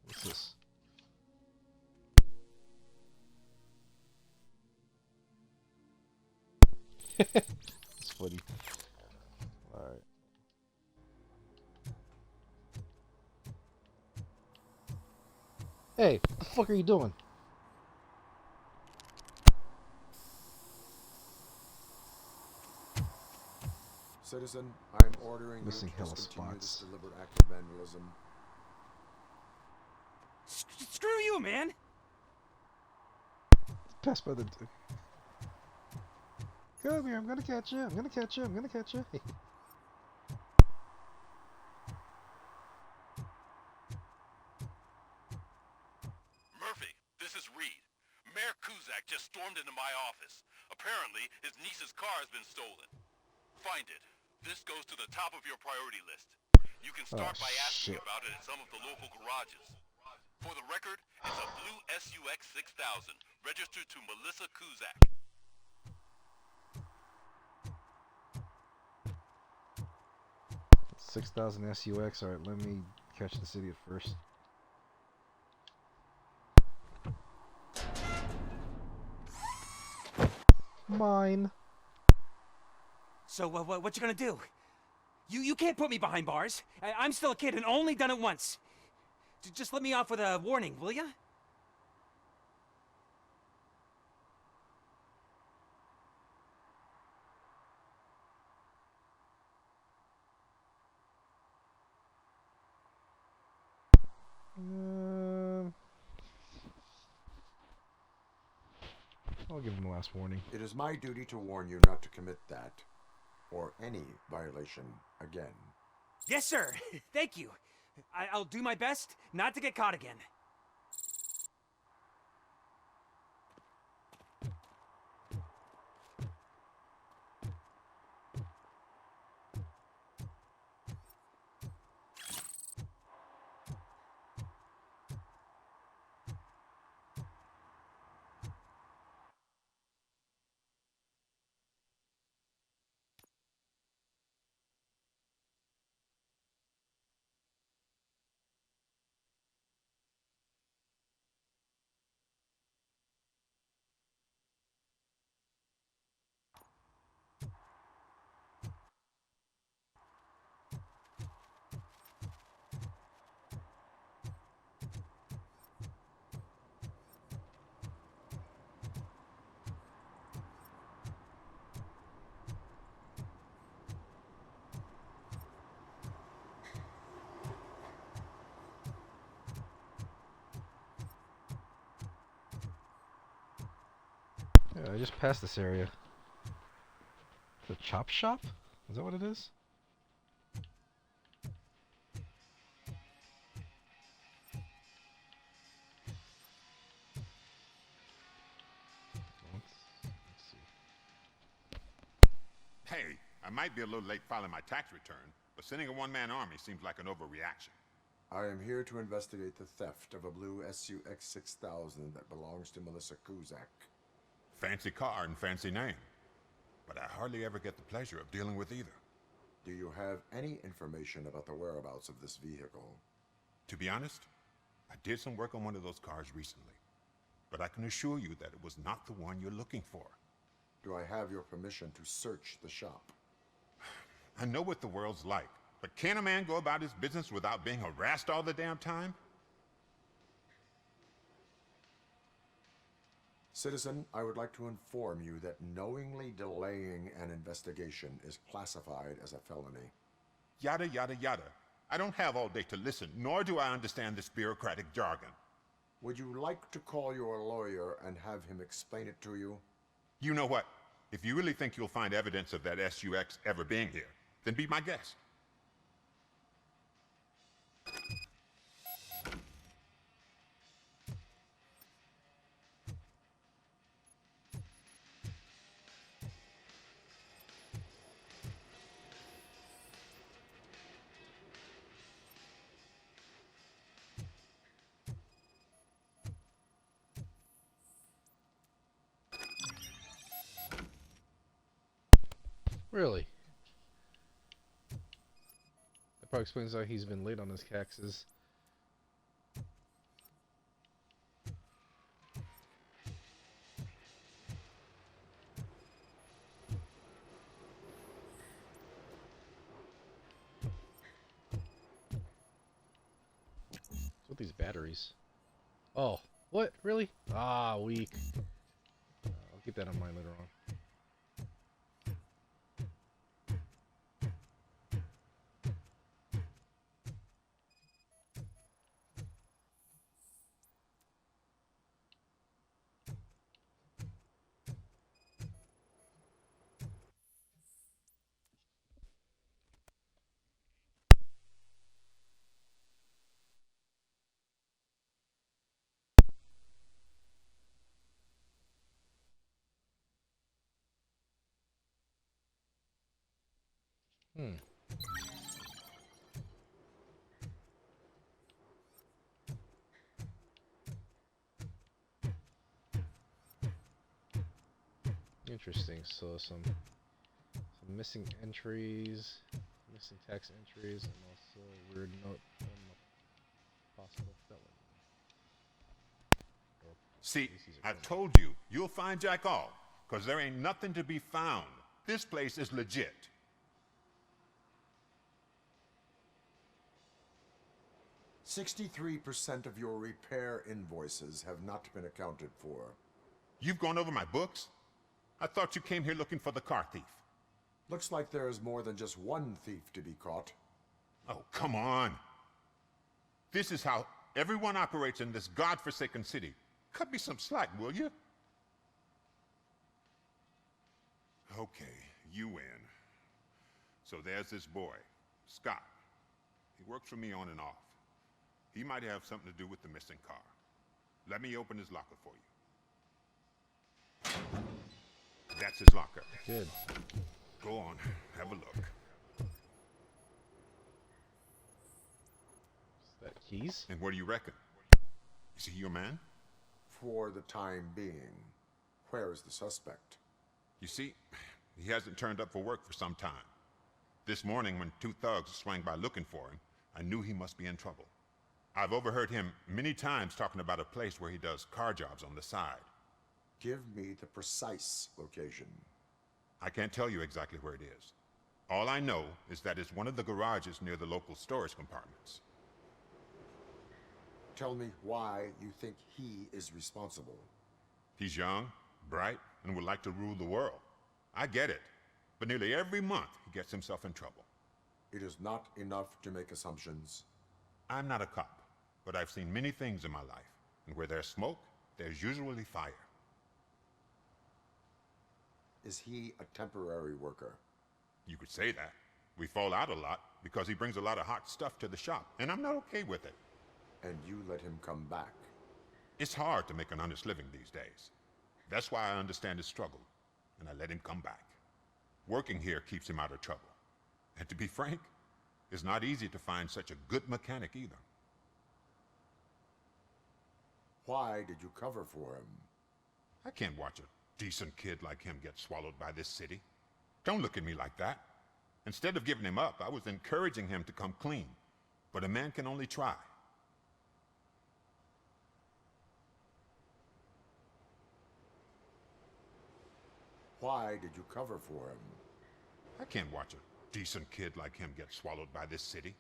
What's this? It's funny. Alright. Hey, what the fuck are you doing? Citizen, I'm ordering Missing you to hella discontinue this spots. deliberate act of vandalism. Screw you, man! Pass by the. Come here, I'm gonna catch you. I'm gonna catch you. I'm gonna catch you. Murphy, this is Reed. Mayor Kuzak just stormed into my office. Apparently, his niece's car has been stolen. Find it. This goes to the top of your priority list. You can start by asking about it at some of the local garages. For the record, it's a blue SUX 6000, registered to Melissa Kuzak. 6,000 SUX. Alright, let me catch the city at first. Mine. So, what you gonna do? You can't put me behind bars. I'm still a kid and only done it once. Just let me off with a warning, will ya? I'll give him a last warning. It is my duty to warn you not to commit that. or any violation again. Yes, sir. Thank you. I'll do my best not to get caught again. Yeah, I just passed this area. The chop shop? Is that what it is? Let's see. Hey, I might be a little late filing my tax return, but sending a one-man army seems like an overreaction. I am here to investigate the theft of a blue SUX 6000 that belongs to Melissa Kuzak. Fancy car and fancy name. But I hardly ever get the pleasure of dealing with either. Do you have any information about the whereabouts of this vehicle? To be honest, I did some work on one of those cars recently. But I can assure you that it was not the one you're looking for. Do I have your permission to search the shop? I know what the world's like, but can a man go about his business without being harassed all the damn time? Citizen, I would like to inform you that knowingly delaying an investigation is classified as a felony. Yada, yada, yada. I don't have all day to listen, nor do I understand this bureaucratic jargon. Would you like to call your lawyer and have him explain it to you? You know what? If you really think you'll find evidence of that SUX ever being here, then be my guest. Really? That probably explains why he's been late on his taxes. What's with these batteries? Oh, what? Really? Ah, weak. I'll keep that in mind later on. Hmm. Interesting. So some missing entries, missing tax entries, and also a weird note from a possible felon. See, I told you, you'll find Jack all, because there ain't nothing to be found. This place is legit. "63% of your repair invoices have not been accounted for." You've gone over my books? I thought you came here looking for the car thief. Looks like there is more than just one thief to be caught. Oh, come on. This is how everyone operates in this godforsaken city. Cut me some slack, will you? Okay, you win. So there's this boy, Scott. He works for me on and off. He might have something to do with the missing car. Let me open his locker for you. That's his locker. Good. Go on, have a look. Is that keys? And what do you reckon? Is he your man? For the time being, where is the suspect? You see, he hasn't turned up for work for some time. This morning, when two thugs swang by looking for him, I knew he must be in trouble. I've overheard him many times talking about a place where he does car jobs on the side. Give me the precise location. I can't tell you exactly where it is. All I know is that it's one of the garages near the local storage compartments. Tell me why you think he is responsible. He's young, bright, and would like to rule the world. I get it, but nearly every month he gets himself in trouble. It is not enough to make assumptions. I'm not a cop, but I've seen many things in my life, and where there's smoke, there's usually fire. Is he a temporary worker? You could say that. We fall out a lot because he brings a lot of hot stuff to the shop, and I'm not okay with it. And you let him come back? It's hard to make an honest living these days. That's why I understand his struggle, and I let him come back. Working here keeps him out of trouble. And to be frank, it's not easy to find such a good mechanic either. Why did you cover for him? I can't watch a decent kid like him get swallowed by this city. Don't look at me like that. Instead of giving him up, I was encouraging him to come clean. But a man can only try. Why did you cover for him? I can't watch a decent kid like him get swallowed by this city.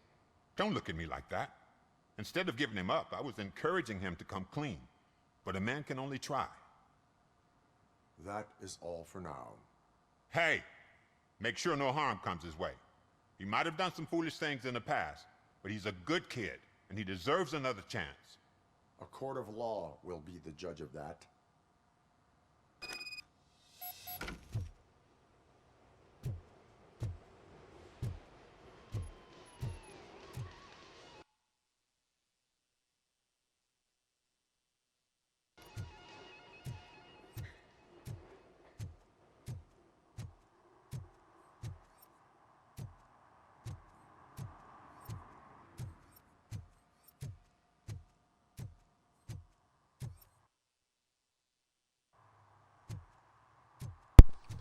Don't look at me like that. Instead of giving him up, I was encouraging him to come clean. But a man can only try. That is all for now. Hey! Make sure no harm comes his way. He might have done some foolish things in the past, but he's a good kid, and he deserves another chance. A court of law will be the judge of that.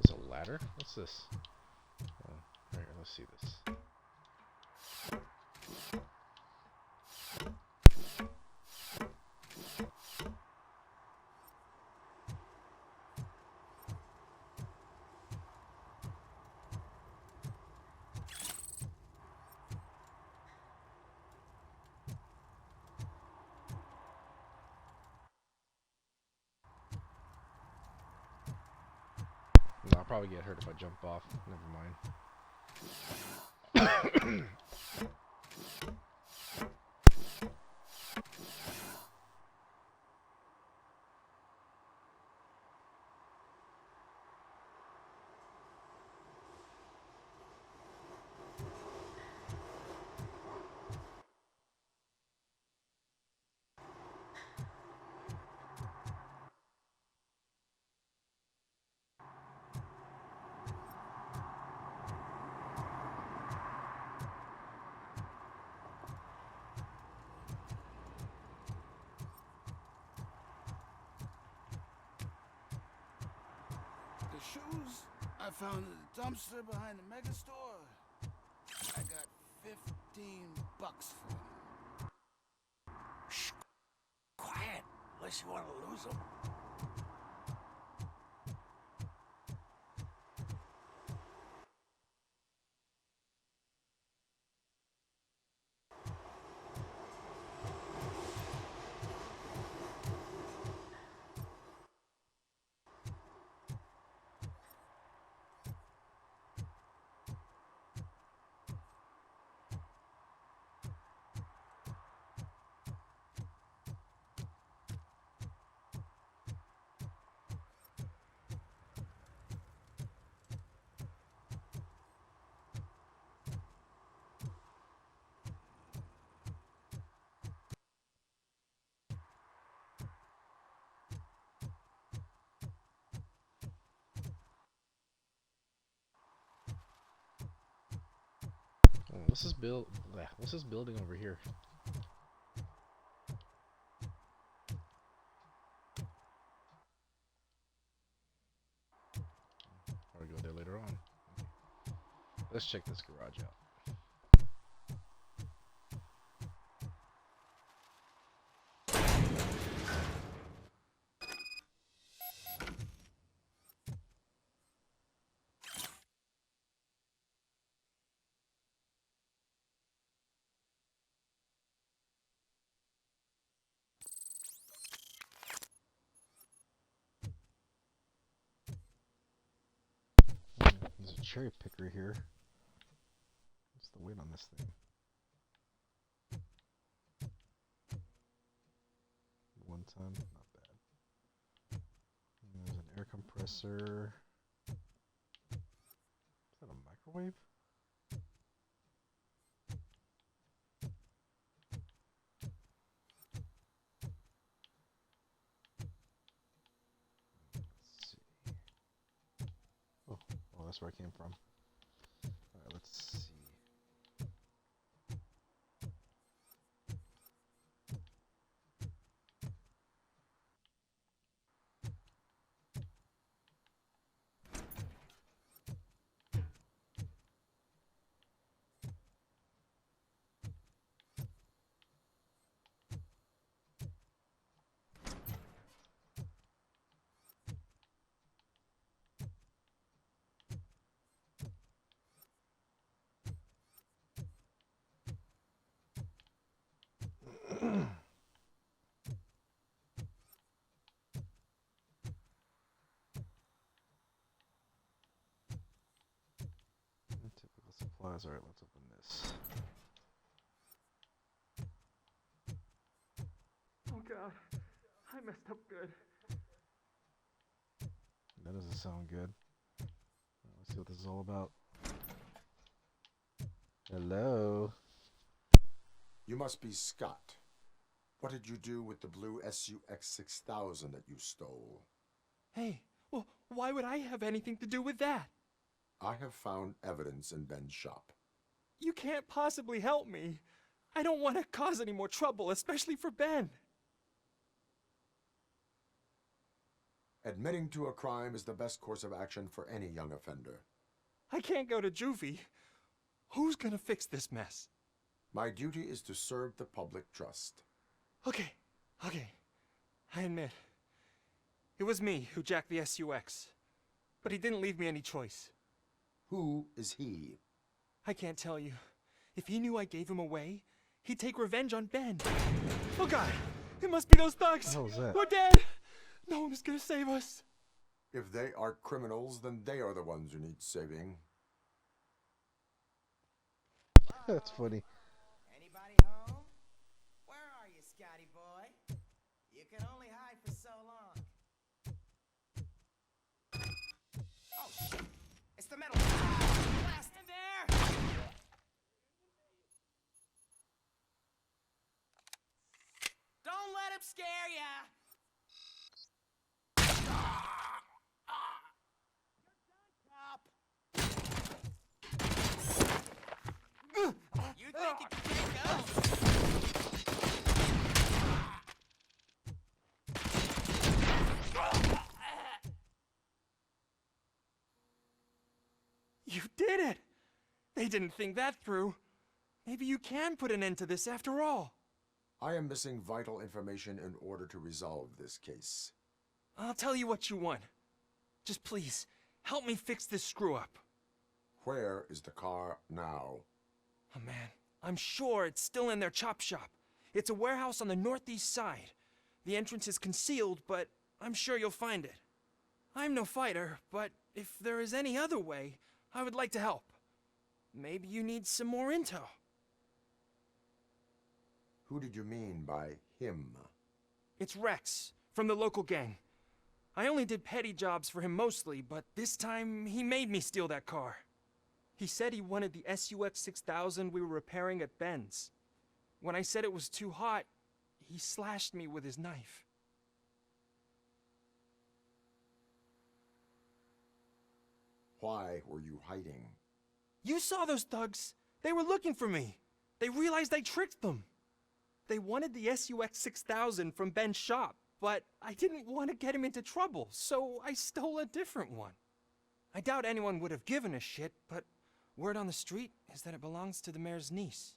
There's a ladder? What's this? Oh, here, let's see this. No, I'll probably get hurt if I jump off. Never mind. The shoes I found in the dumpster behind the mega store. I got $15 for them. Shh. Quiet, unless you want to lose them. What's this build? What's this building over here? Or go there later on. Let's check this garage out. There's a cherry picker here. What's the weight on this thing? 1 ton, not bad. And there's an air compressor. Is that a microwave? Let's see. Oh, that's where I came from. Alright, let's see. Typical supplies. Alright, let's open this. Oh god, I messed up good. That doesn't sound good. Let's see what this is all about. Hello? You must be Scott. What did you do with the blue SUX 6000 that you stole? Hey, well, why would I have anything to do with that? I have found evidence in Ben's shop. You can't possibly help me. I don't want to cause any more trouble, especially for Ben. Admitting to a crime is the best course of action for any young offender. I can't go to juvie. Who's gonna fix this mess? My duty is to serve the public trust. Okay. I admit. It was me who jacked the SUX. But he didn't leave me any choice. Who is he? I can't tell you. If he knew I gave him away, he'd take revenge on Ben. Oh god! It must be those thugs! What the hell is that? We're dead! No one is gonna save us. If they are criminals, then they are the ones who need saving. That's funny. Anybody home? Where are you, Scotty boy? You can only hide for so long. Oh shit! It's the metal blast in there! Don't let him scare ya! You think you can take us? You did it! They didn't think that through. Maybe you can put an end to this after all. I am missing vital information in order to resolve this case. I'll tell you what you want. Just please, help me fix this screw-up. Where is the car now? Oh man, I'm sure it's still in their chop shop. It's a warehouse on the northeast side. The entrance is concealed, but I'm sure you'll find it. I'm no fighter, but if there is any other way, I would like to help. Maybe you need some more intel. Who did you mean by him? It's Rex, from the local gang. I only did petty jobs for him mostly, but this time he made me steal that car. He said he wanted the SUX 6000 we were repairing at Ben's. When I said it was too hot, he slashed me with his knife. Why were you hiding? You saw those thugs. They were looking for me. They realized I tricked them. They wanted the SUX 6000 from Ben's shop, but I didn't want to get him into trouble, so I stole a different one. I doubt anyone would have given a shit, but word on the street is that it belongs to the mayor's niece.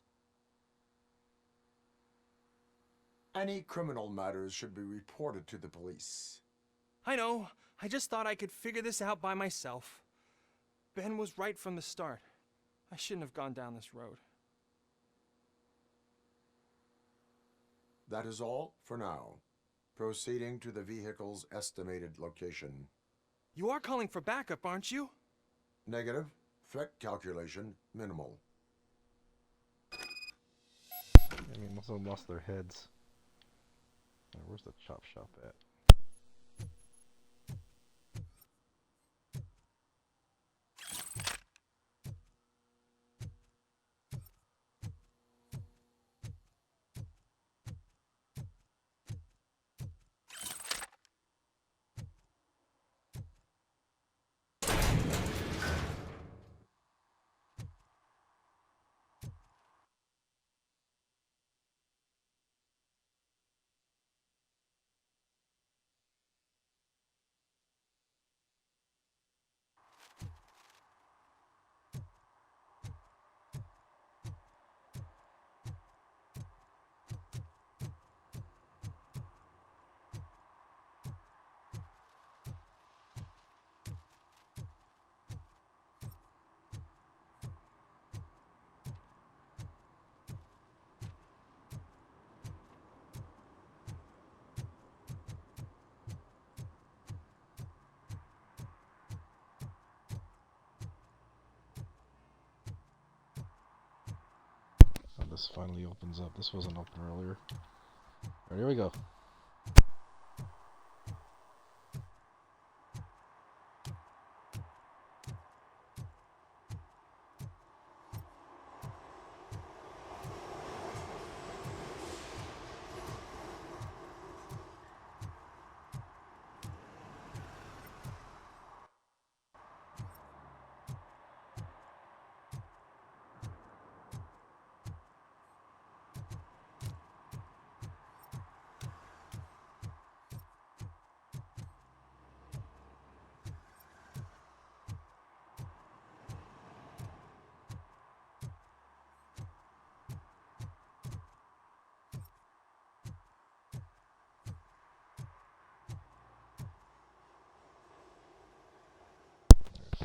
Any criminal matters should be reported to the police. I know. I just thought I could figure this out by myself. Ben was right from the start. I shouldn't have gone down this road. That is all for now. Proceeding to the vehicle's estimated location. You are calling for backup, aren't you? Negative. Threat calculation minimal. I mean, most of them lost their heads. Where's the chop shop at? Oh, this finally opens up. This wasn't open earlier. Alright, here we go.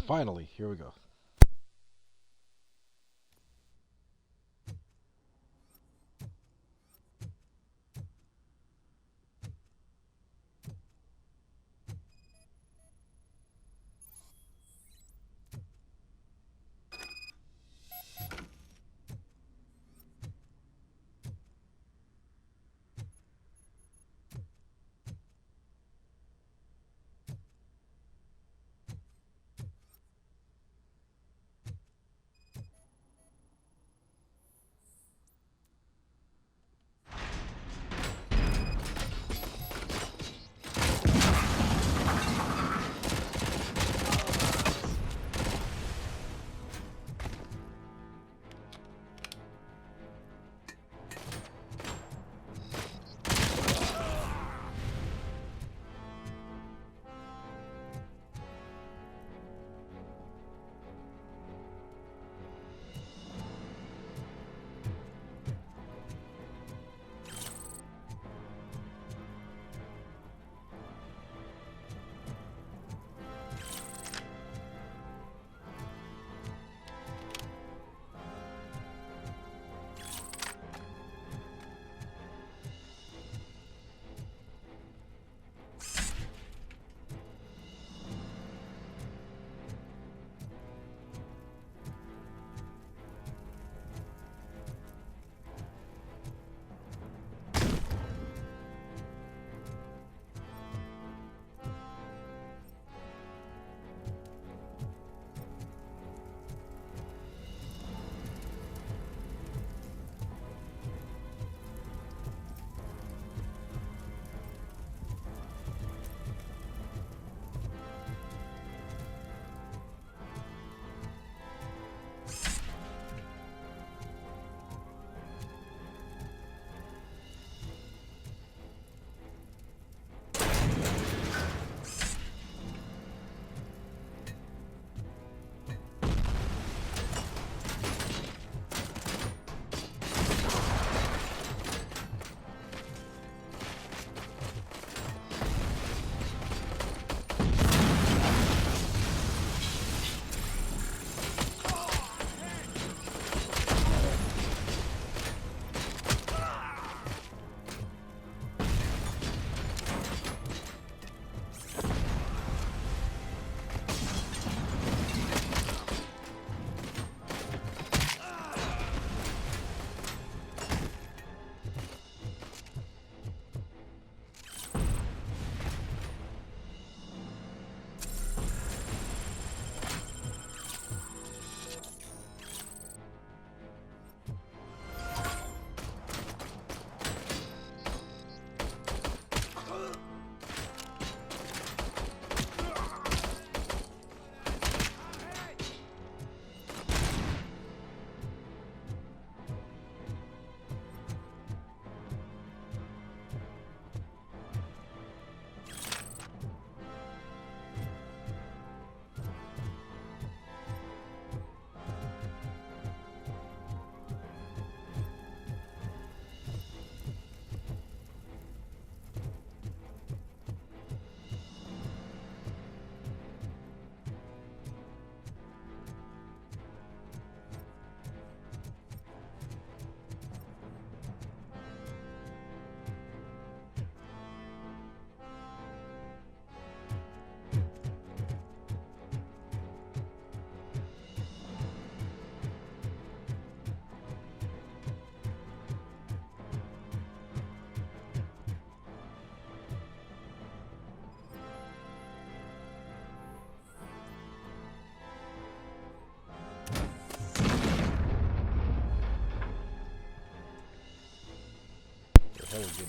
Finally, here we go.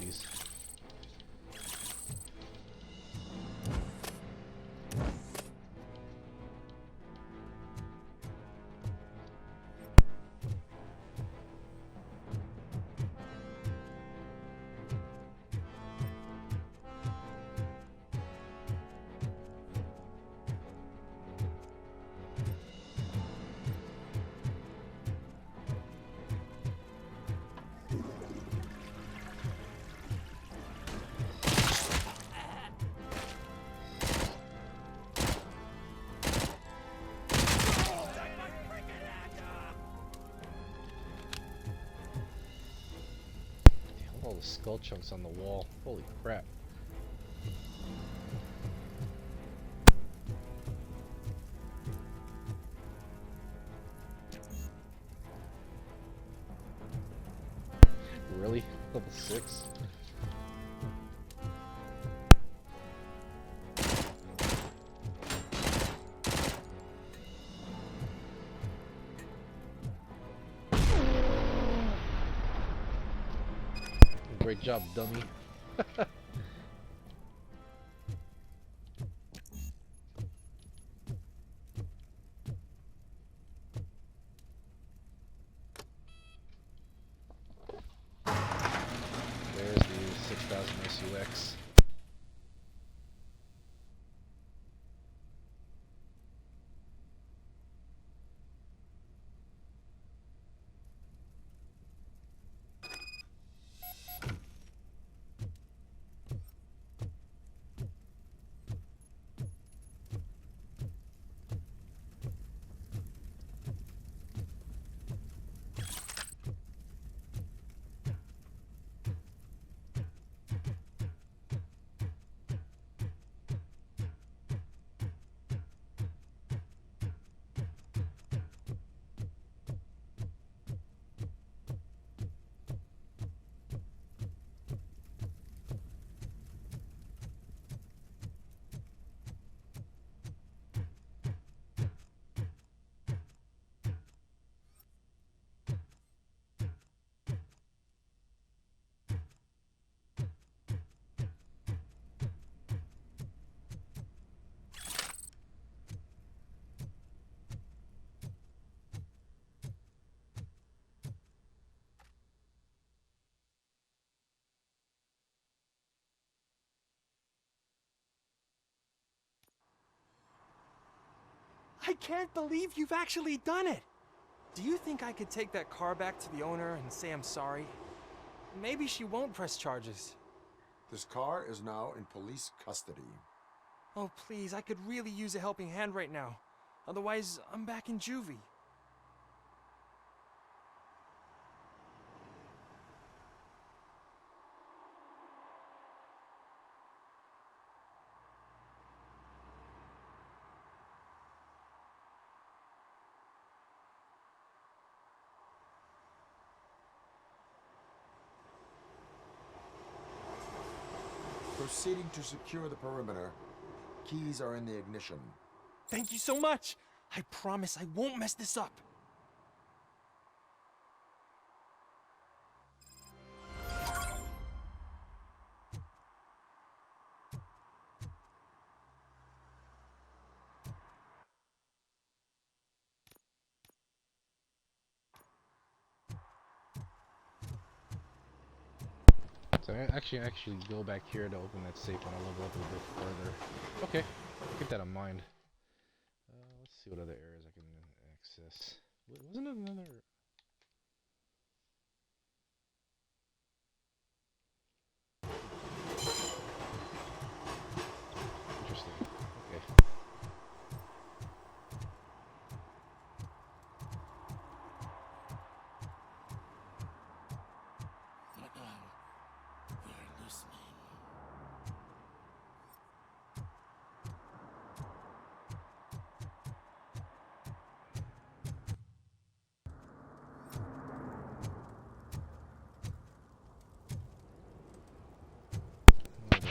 these. All the skull chunks on the wall. Holy crap. Really? Level 6? Great job, dummy. There's the 6000 SUX. I can't believe you've actually done it! Do you think I could take that car back to the owner and say I'm sorry? Maybe she won't press charges. This car is now in police custody. Oh, please, I could really use a helping hand right now. Otherwise, I'm back in juvie. Proceeding to secure the perimeter. Keys are in the ignition. Thank you so much! I promise I won't mess this up. So I actually go back here to open that safe when I level up a bit further. Okay, keep that in mind. Let's see what other areas I can access. Wasn't it another? Interesting. Okay.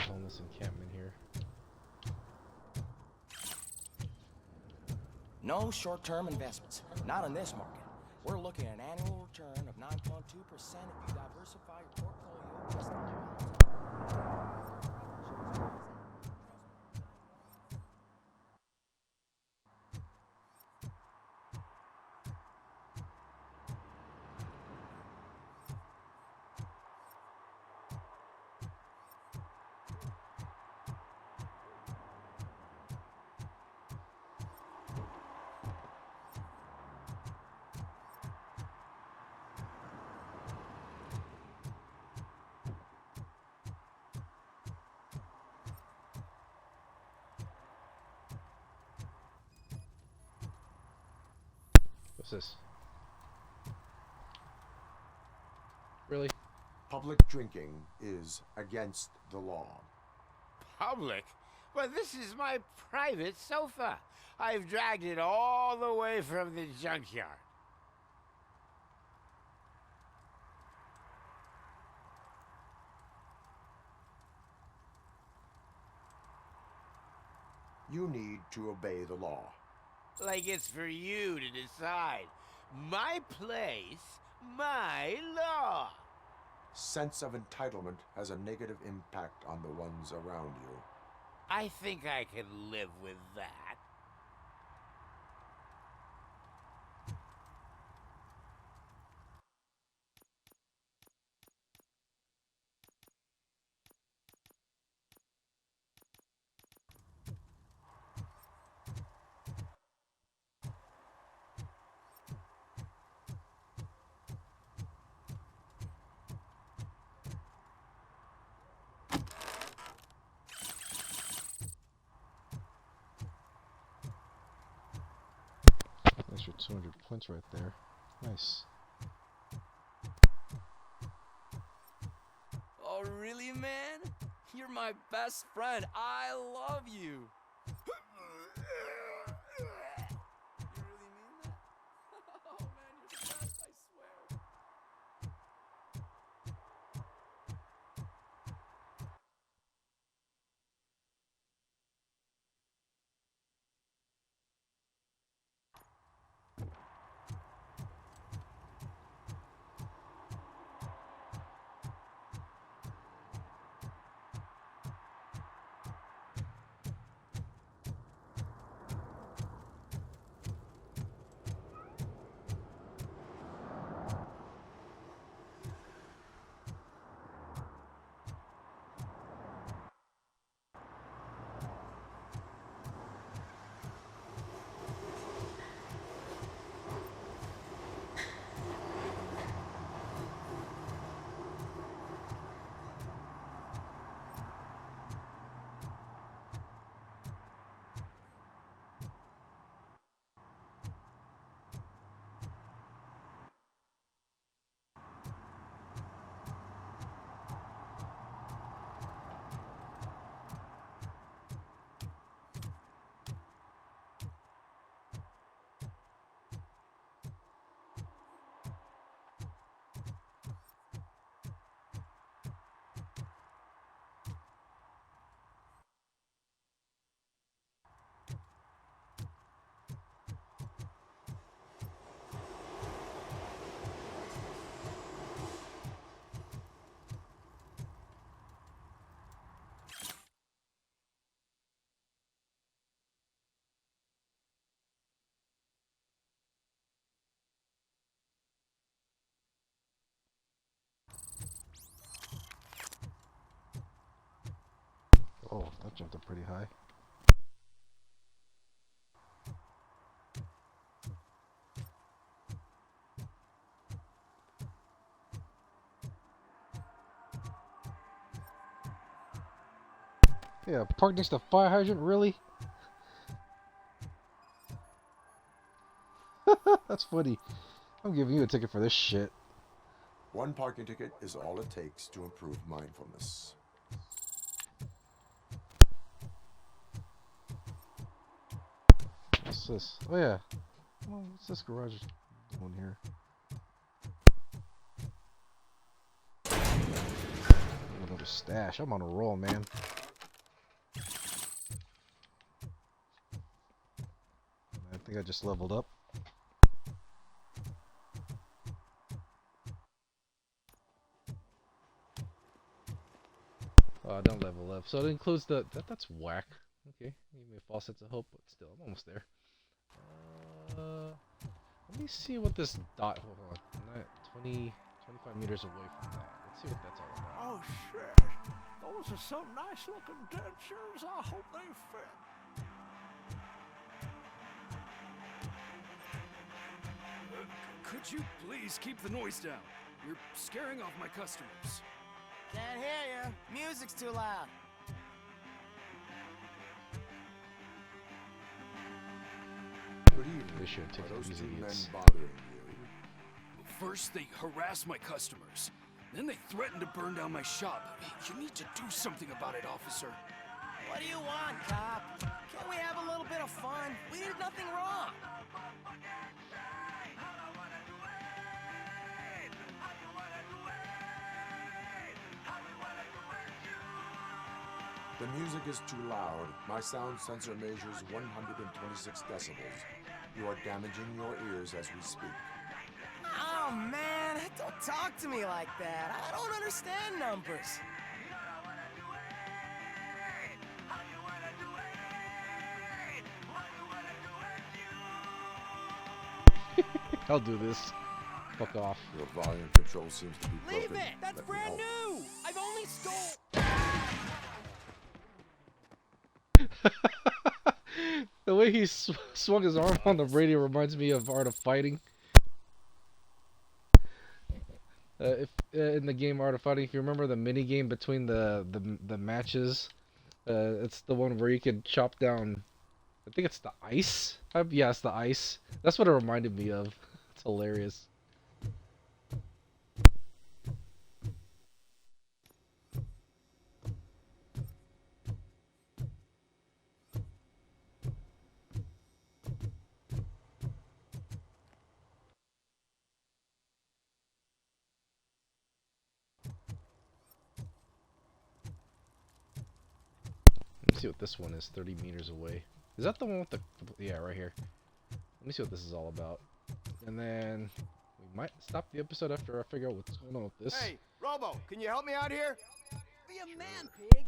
Homeless encampment here. No short-term investments. Not in this market. We're looking at an annual return of 9.2% if you diversify your portfolio based on What's this? Really? Public drinking is against the law. Public? But this is my private sofa. I've dragged it all the way from the junkyard. You need to obey the law. Like it's for you to decide. My place, my law. Sense of entitlement has a negative impact on the ones around you. I think I can live with that. Extra 200 points right there. Nice. Oh, really, man? You're my best friend. I love you. You really mean that? Oh, man, you're the best, I swear. Oh, that jumped up pretty high. Yeah, park next to fire hydrant, really? That's funny. I'm giving you a ticket for this shit. One parking ticket is all it takes to improve mindfulness. What's this? Oh yeah. Well, what's this garage doing here? Another stash. I'm on a roll, man. I think I just leveled up. Don't level up. So it includes that's whack. Okay, give me a false sense of hope, but still, I'm almost there. Let me see what this dot. Hold on, I'm not 25 meters away from that. Let's see what that's all about. Oh shit! Those are some nice looking dentures. I hope they fit. Could you please keep the noise down? You're scaring off my customers. Can't hear you. Music's too loud. Good evening. They should take Are those these two men idiots. bothering you? First, they harass my customers. Then they threaten to burn down my shop. You need to do something about it, officer. What do you want, cop? Can't we have a little bit of fun? We did nothing wrong. The music is too loud. My sound sensor measures 126 decibels. You are damaging your ears as we speak. Oh, man, don't talk to me like that. I don't understand numbers. I'll do this. Fuck off. Your volume control seems to be broken. Leave it! That's Let me brand help. new! I've only stole... The way he swung his arm on the radio reminds me of Art of Fighting. If in the game Art of Fighting, if you remember the mini game between the matches, it's the one where you can chop down. I think it's the ice. Yeah, it's the ice. That's what it reminded me of. It's hilarious. Let's see what this one is. 30 meters away. Is that the one with the? Yeah, right here. Let me see what this is all about. And then we might stop the episode after I figure out what's going on with this. Hey, Robo, can you help me out here? Be a man, pig.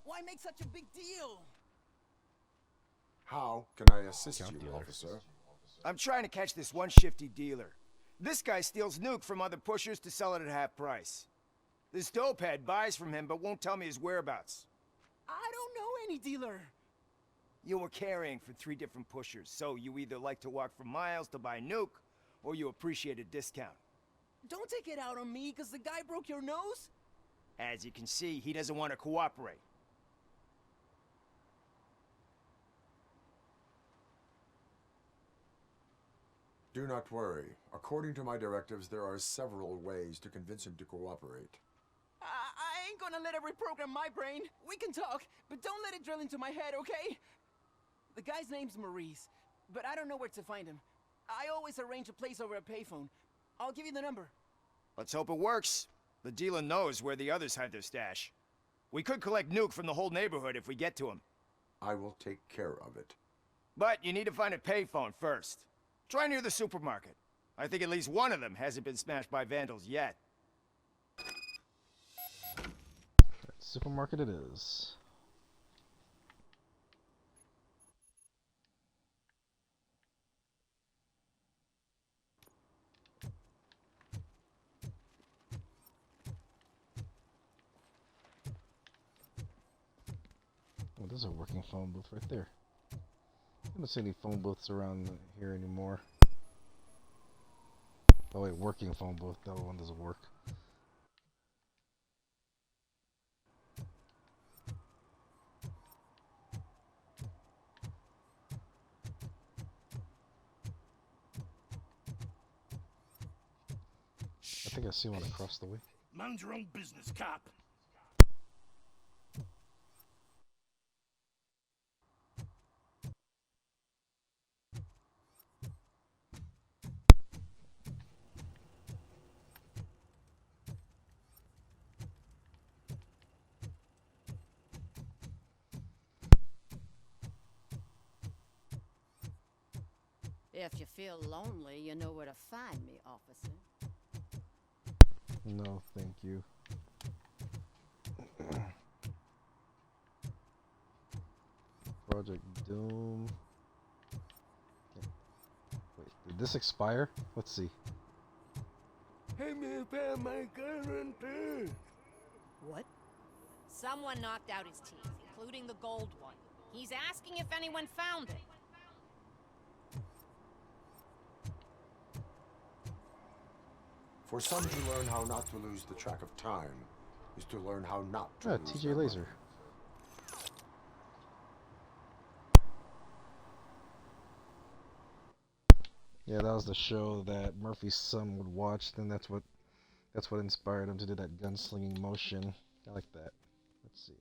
Why make such a big deal? How can I assist you, officer? I'm trying to catch this one shifty dealer. This guy steals nuke from other pushers to sell it at half price. This dopehead buys from him but won't tell me his whereabouts. I don't know any dealer. You were carrying for 3 different pushers, so you either like to walk for miles to buy nuke, or you appreciate a discount. Don't take it out on me, because the guy broke your nose? As you can see, he doesn't want to cooperate. Do not worry. According to my directives, there are several ways to convince him to cooperate. I ain't gonna let it reprogram my brain. We can talk, but don't let it drill into my head, okay? The guy's name's Maurice, but I don't know where to find him. I always arrange a place over a payphone. I'll give you the number. Let's hope it works. The dealer knows where the others hide their stash. We could collect nuke from the whole neighborhood if we get to him. I will take care of it. But you need to find a payphone first. Try near the supermarket. I think at least one of them hasn't been smashed by vandals yet. Supermarket it is. Oh, there's a working phone booth right there. I don't see any phone booths around here anymore. Oh wait, working phone booth. That one doesn't work. I think I see one across the way. Mind your own business, cop. If you feel lonely, you know where to find me, officer. No, thank you. Project Doom. Wait, did this expire? Let's see. What? Someone knocked out his teeth, including the gold one. He's asking if anyone found it. For some to learn how not to lose the track of time is to learn how not to lose TJ their Laser. money. Yeah, that was the show that Murphy's son would watch, and that's what inspired him to do that gunslinging motion. I like that. Let's see.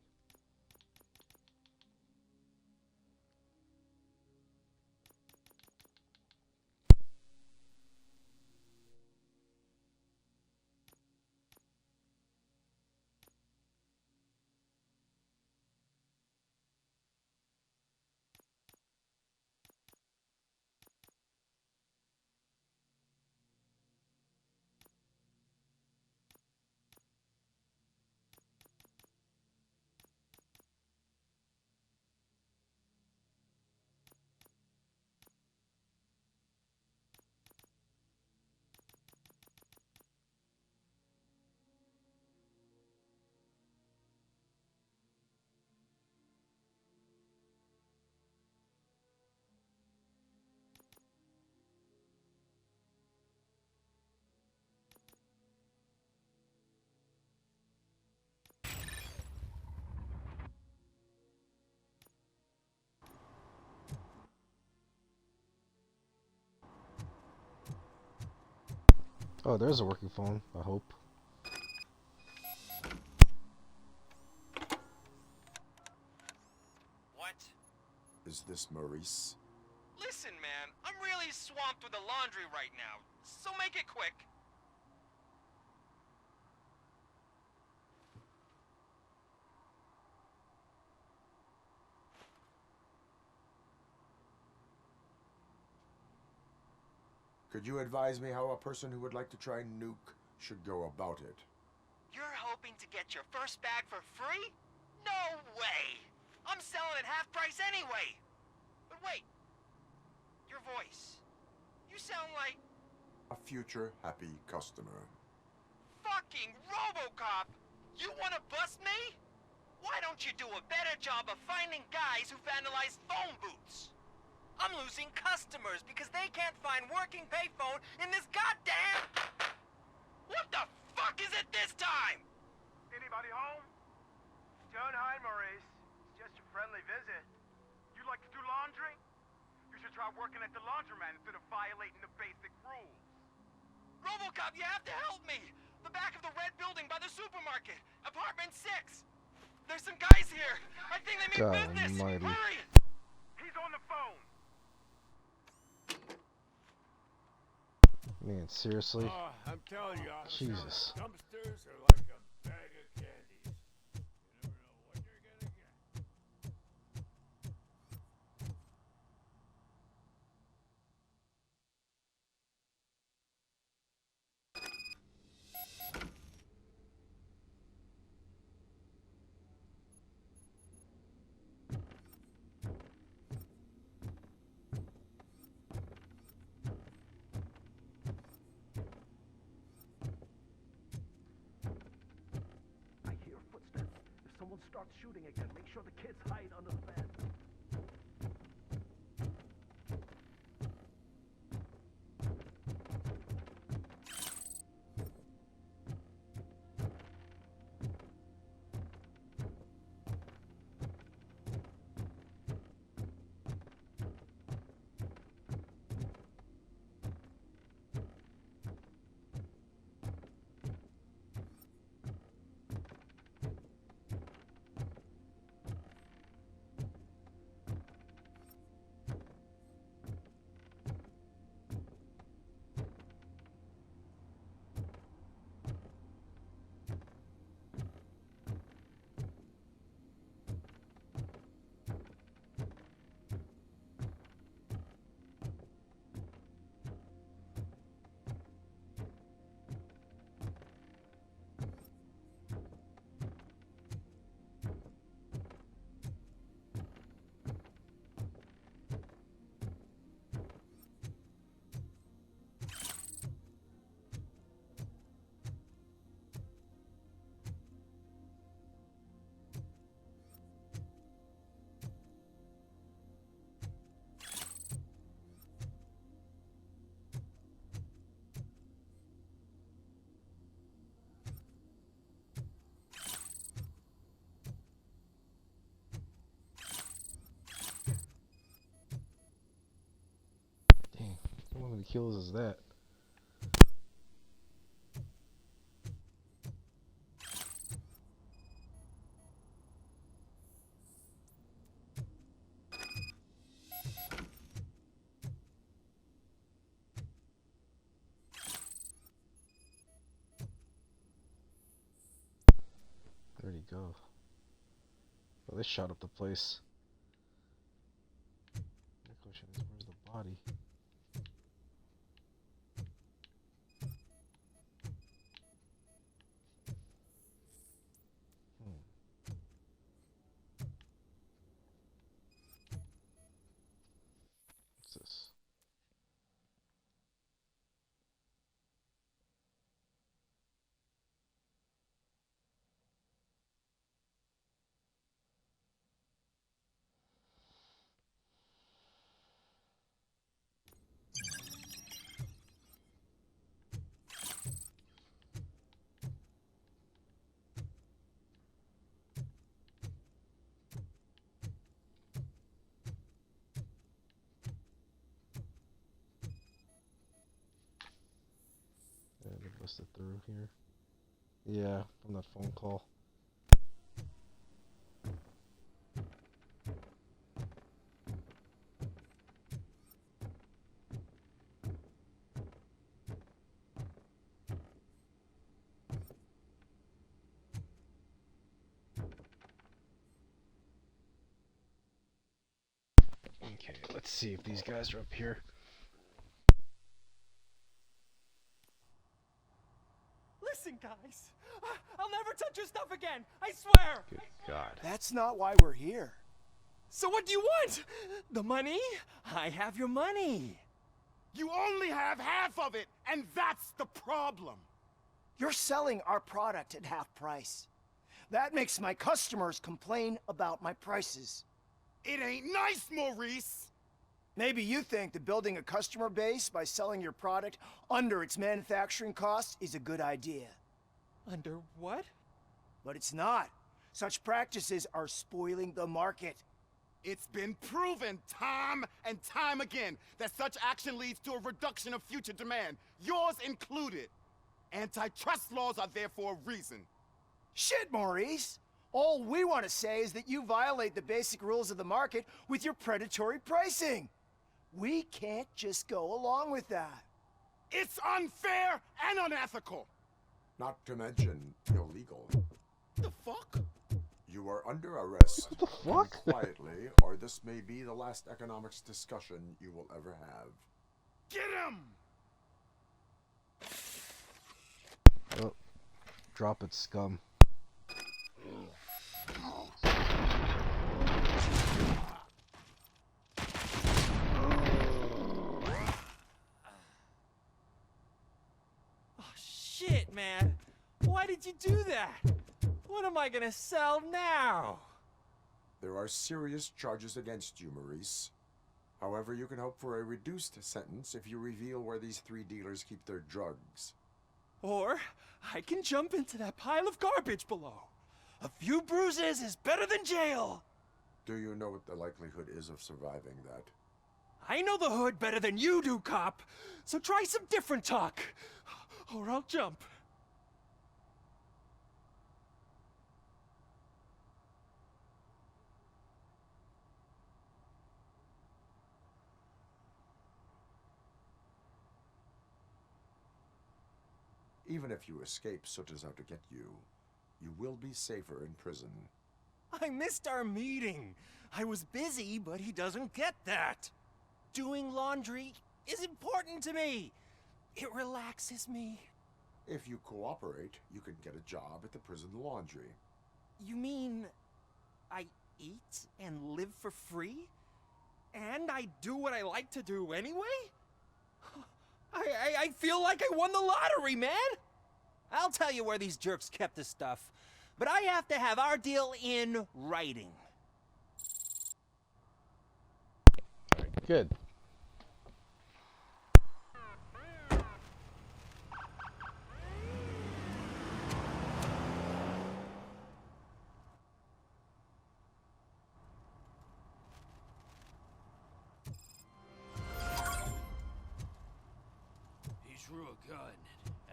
Oh, there's a working phone, I hope. What? Is this Maurice? Listen, man, I'm really swamped with the laundry right now, so make it quick. Could you advise me how a person who would like to try nuke should go about it? You're hoping to get your first bag for free? No way! I'm selling at half price anyway! But wait, your voice. You sound like A future happy customer. fucking RoboCop! You wanna bust me? Why don't you do a better job of finding guys who vandalize phone booths? I'm losing customers because they can't find working payphone in this goddamn... What the fuck is it this time? Anybody home? Don't hide, Maurice. It's just a friendly visit. You like to do laundry? You should try working at the laundromat instead of violating the basic rules. RoboCop, you have to help me! The back of the red building by the supermarket, apartment 6. There's some guys here. I think they mean God business. almighty. Hurry! He's on the phone. Man, seriously? Oh, I'm telling you, Jesus. dumpsters are like a bag of candies. You never know what you're gonna get. I hear footsteps. If someone starts shooting again, make sure the kids hide under the bed. How many kilos is that? Where'd he go? Oh, they shot up the place. The question is, where's the body? What's this? Yeah, they busted through here. Yeah, from that phone call. Okay, let's see if these guys are up here. Listen, guys. I'll never touch your stuff again. I swear. Good God. That's not why we're here. So what do you want? The money? I have your money. You only have half of it, and that's the problem. You're selling our product at half price. That makes my customers complain about my prices. It ain't nice, Maurice. Maybe you think that building a customer base by selling your product under its manufacturing costs is a good idea. Under what? But it's not. Such practices are spoiling the market. It's been proven time and time again that such action leads to a reduction of future demand, yours included. Antitrust laws are there for a reason. Shit, Maurice! All we want to say is that you violate the basic rules of the market with your predatory pricing. We can't just go along with that. It's unfair and unethical. Not to mention illegal. The fuck? You are under arrest. What the fuck? Come quietly, or this may be the last economics discussion you will ever have. Get him! Oh, drop it, scum. Oh, shit, man. Why did you do that? What am I gonna sell now? There are serious charges against you, Maurice. However, you can hope for a reduced sentence if you reveal where these 3 dealers keep their drugs. Or I can jump into that pile of garbage below. A few bruises is better than jail. Do you know what the likelihood is of surviving that? I know the hood better than you do, cop. So try some different talk, or I'll jump. Even if you escape Soot is out to get you, you will be safer in prison. I missed our meeting. I was busy, but he doesn't get that. Doing laundry is important to me. It relaxes me. If you cooperate, you can get a job at the prison laundry. You mean I eat and live for free? And I do what I like to do anyway? I feel like I won the lottery, man! I'll tell you where these jerks kept the stuff, but I have to have our deal in writing. Good. gun.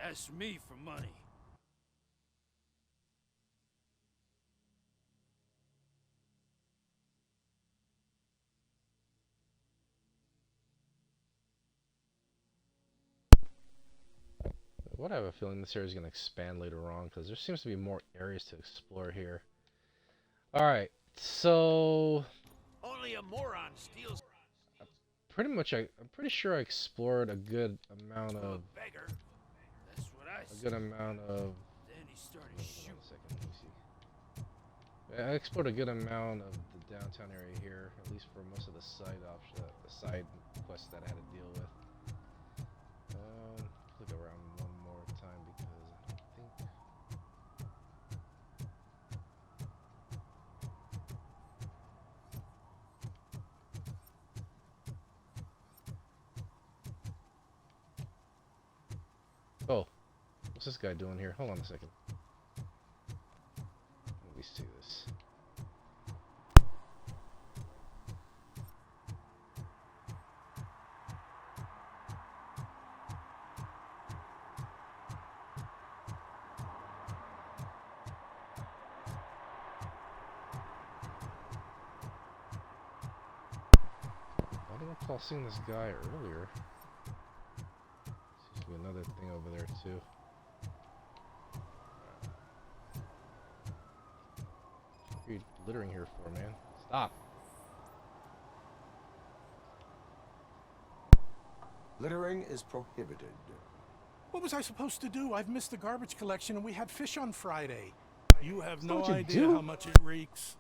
Ask me for money. What I have a feeling this area is going to expand later on because there seems to be more areas to explore here. Alright, so Only a moron steals. pretty much I'm pretty sure I explored a good amount of Beggar. That's what I a good amount of Then he started shooting. Let me see. I explored a good amount of the downtown area here, at least for most of the side quests that I had to deal with. Look around one more time because I don't think. Oh, what's this guy doing here? Hold on a second. Let me see this. I don't recall seeing this guy earlier. Seems to be another thing over there too. What are you littering here for, man? Stop! Littering is prohibited. What was I supposed to do? I've missed the garbage collection and we had fish on Friday. You have That's no not what you idea do. how much it reeks.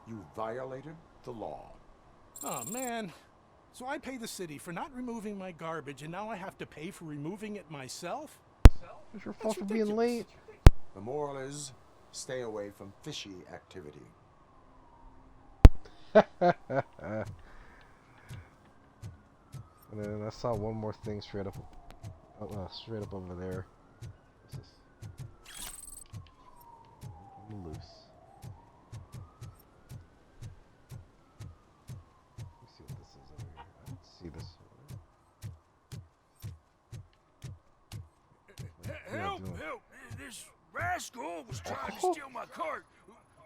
You violated the law. Oh, man. So I pay the city for not removing my garbage, and now I have to pay for removing it myself? It's your fault for being late. The moral is, stay away from fishy activity. And then I saw one more thing straight up over there. What's this? I'm loose. Let me see what this is over here. I didn't see this. Help! Help! This rascal was trying to Oh. steal my cart.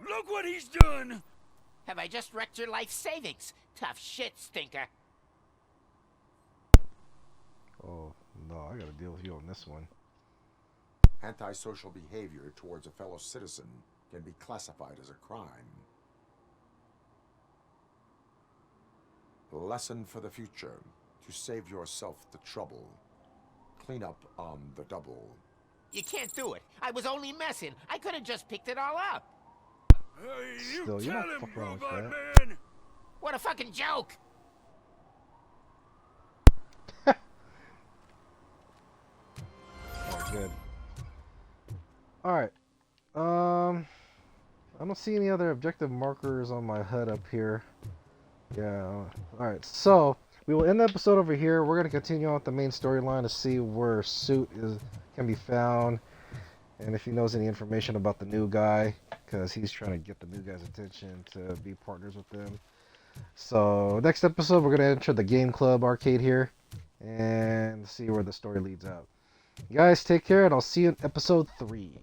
Look what he's done! Have I just wrecked your life savings? Tough shit, stinker. Oh, no, I gotta deal with you on this one. Antisocial behavior towards a fellow citizen can be classified as a crime. Lesson for the future: to save yourself the trouble. Clean up on the double. You can't do it. I was only messing. I could have just picked it all up. You Still, you tell don't him, fuck around with Robot that. Man! What a fucking joke! Oh, good. Alright. I don't see any other objective markers on my HUD up here. Yeah. Alright, so we will end the episode over here. We're going to continue on with the main storyline to see where Soot can be found. And if he knows any information about the new guy, because he's trying to get the new guy's attention to be partners with them. So next episode, we're going to enter the Game Club arcade here and see where the story leads out. You guys, take care, and I'll see you in episode 3.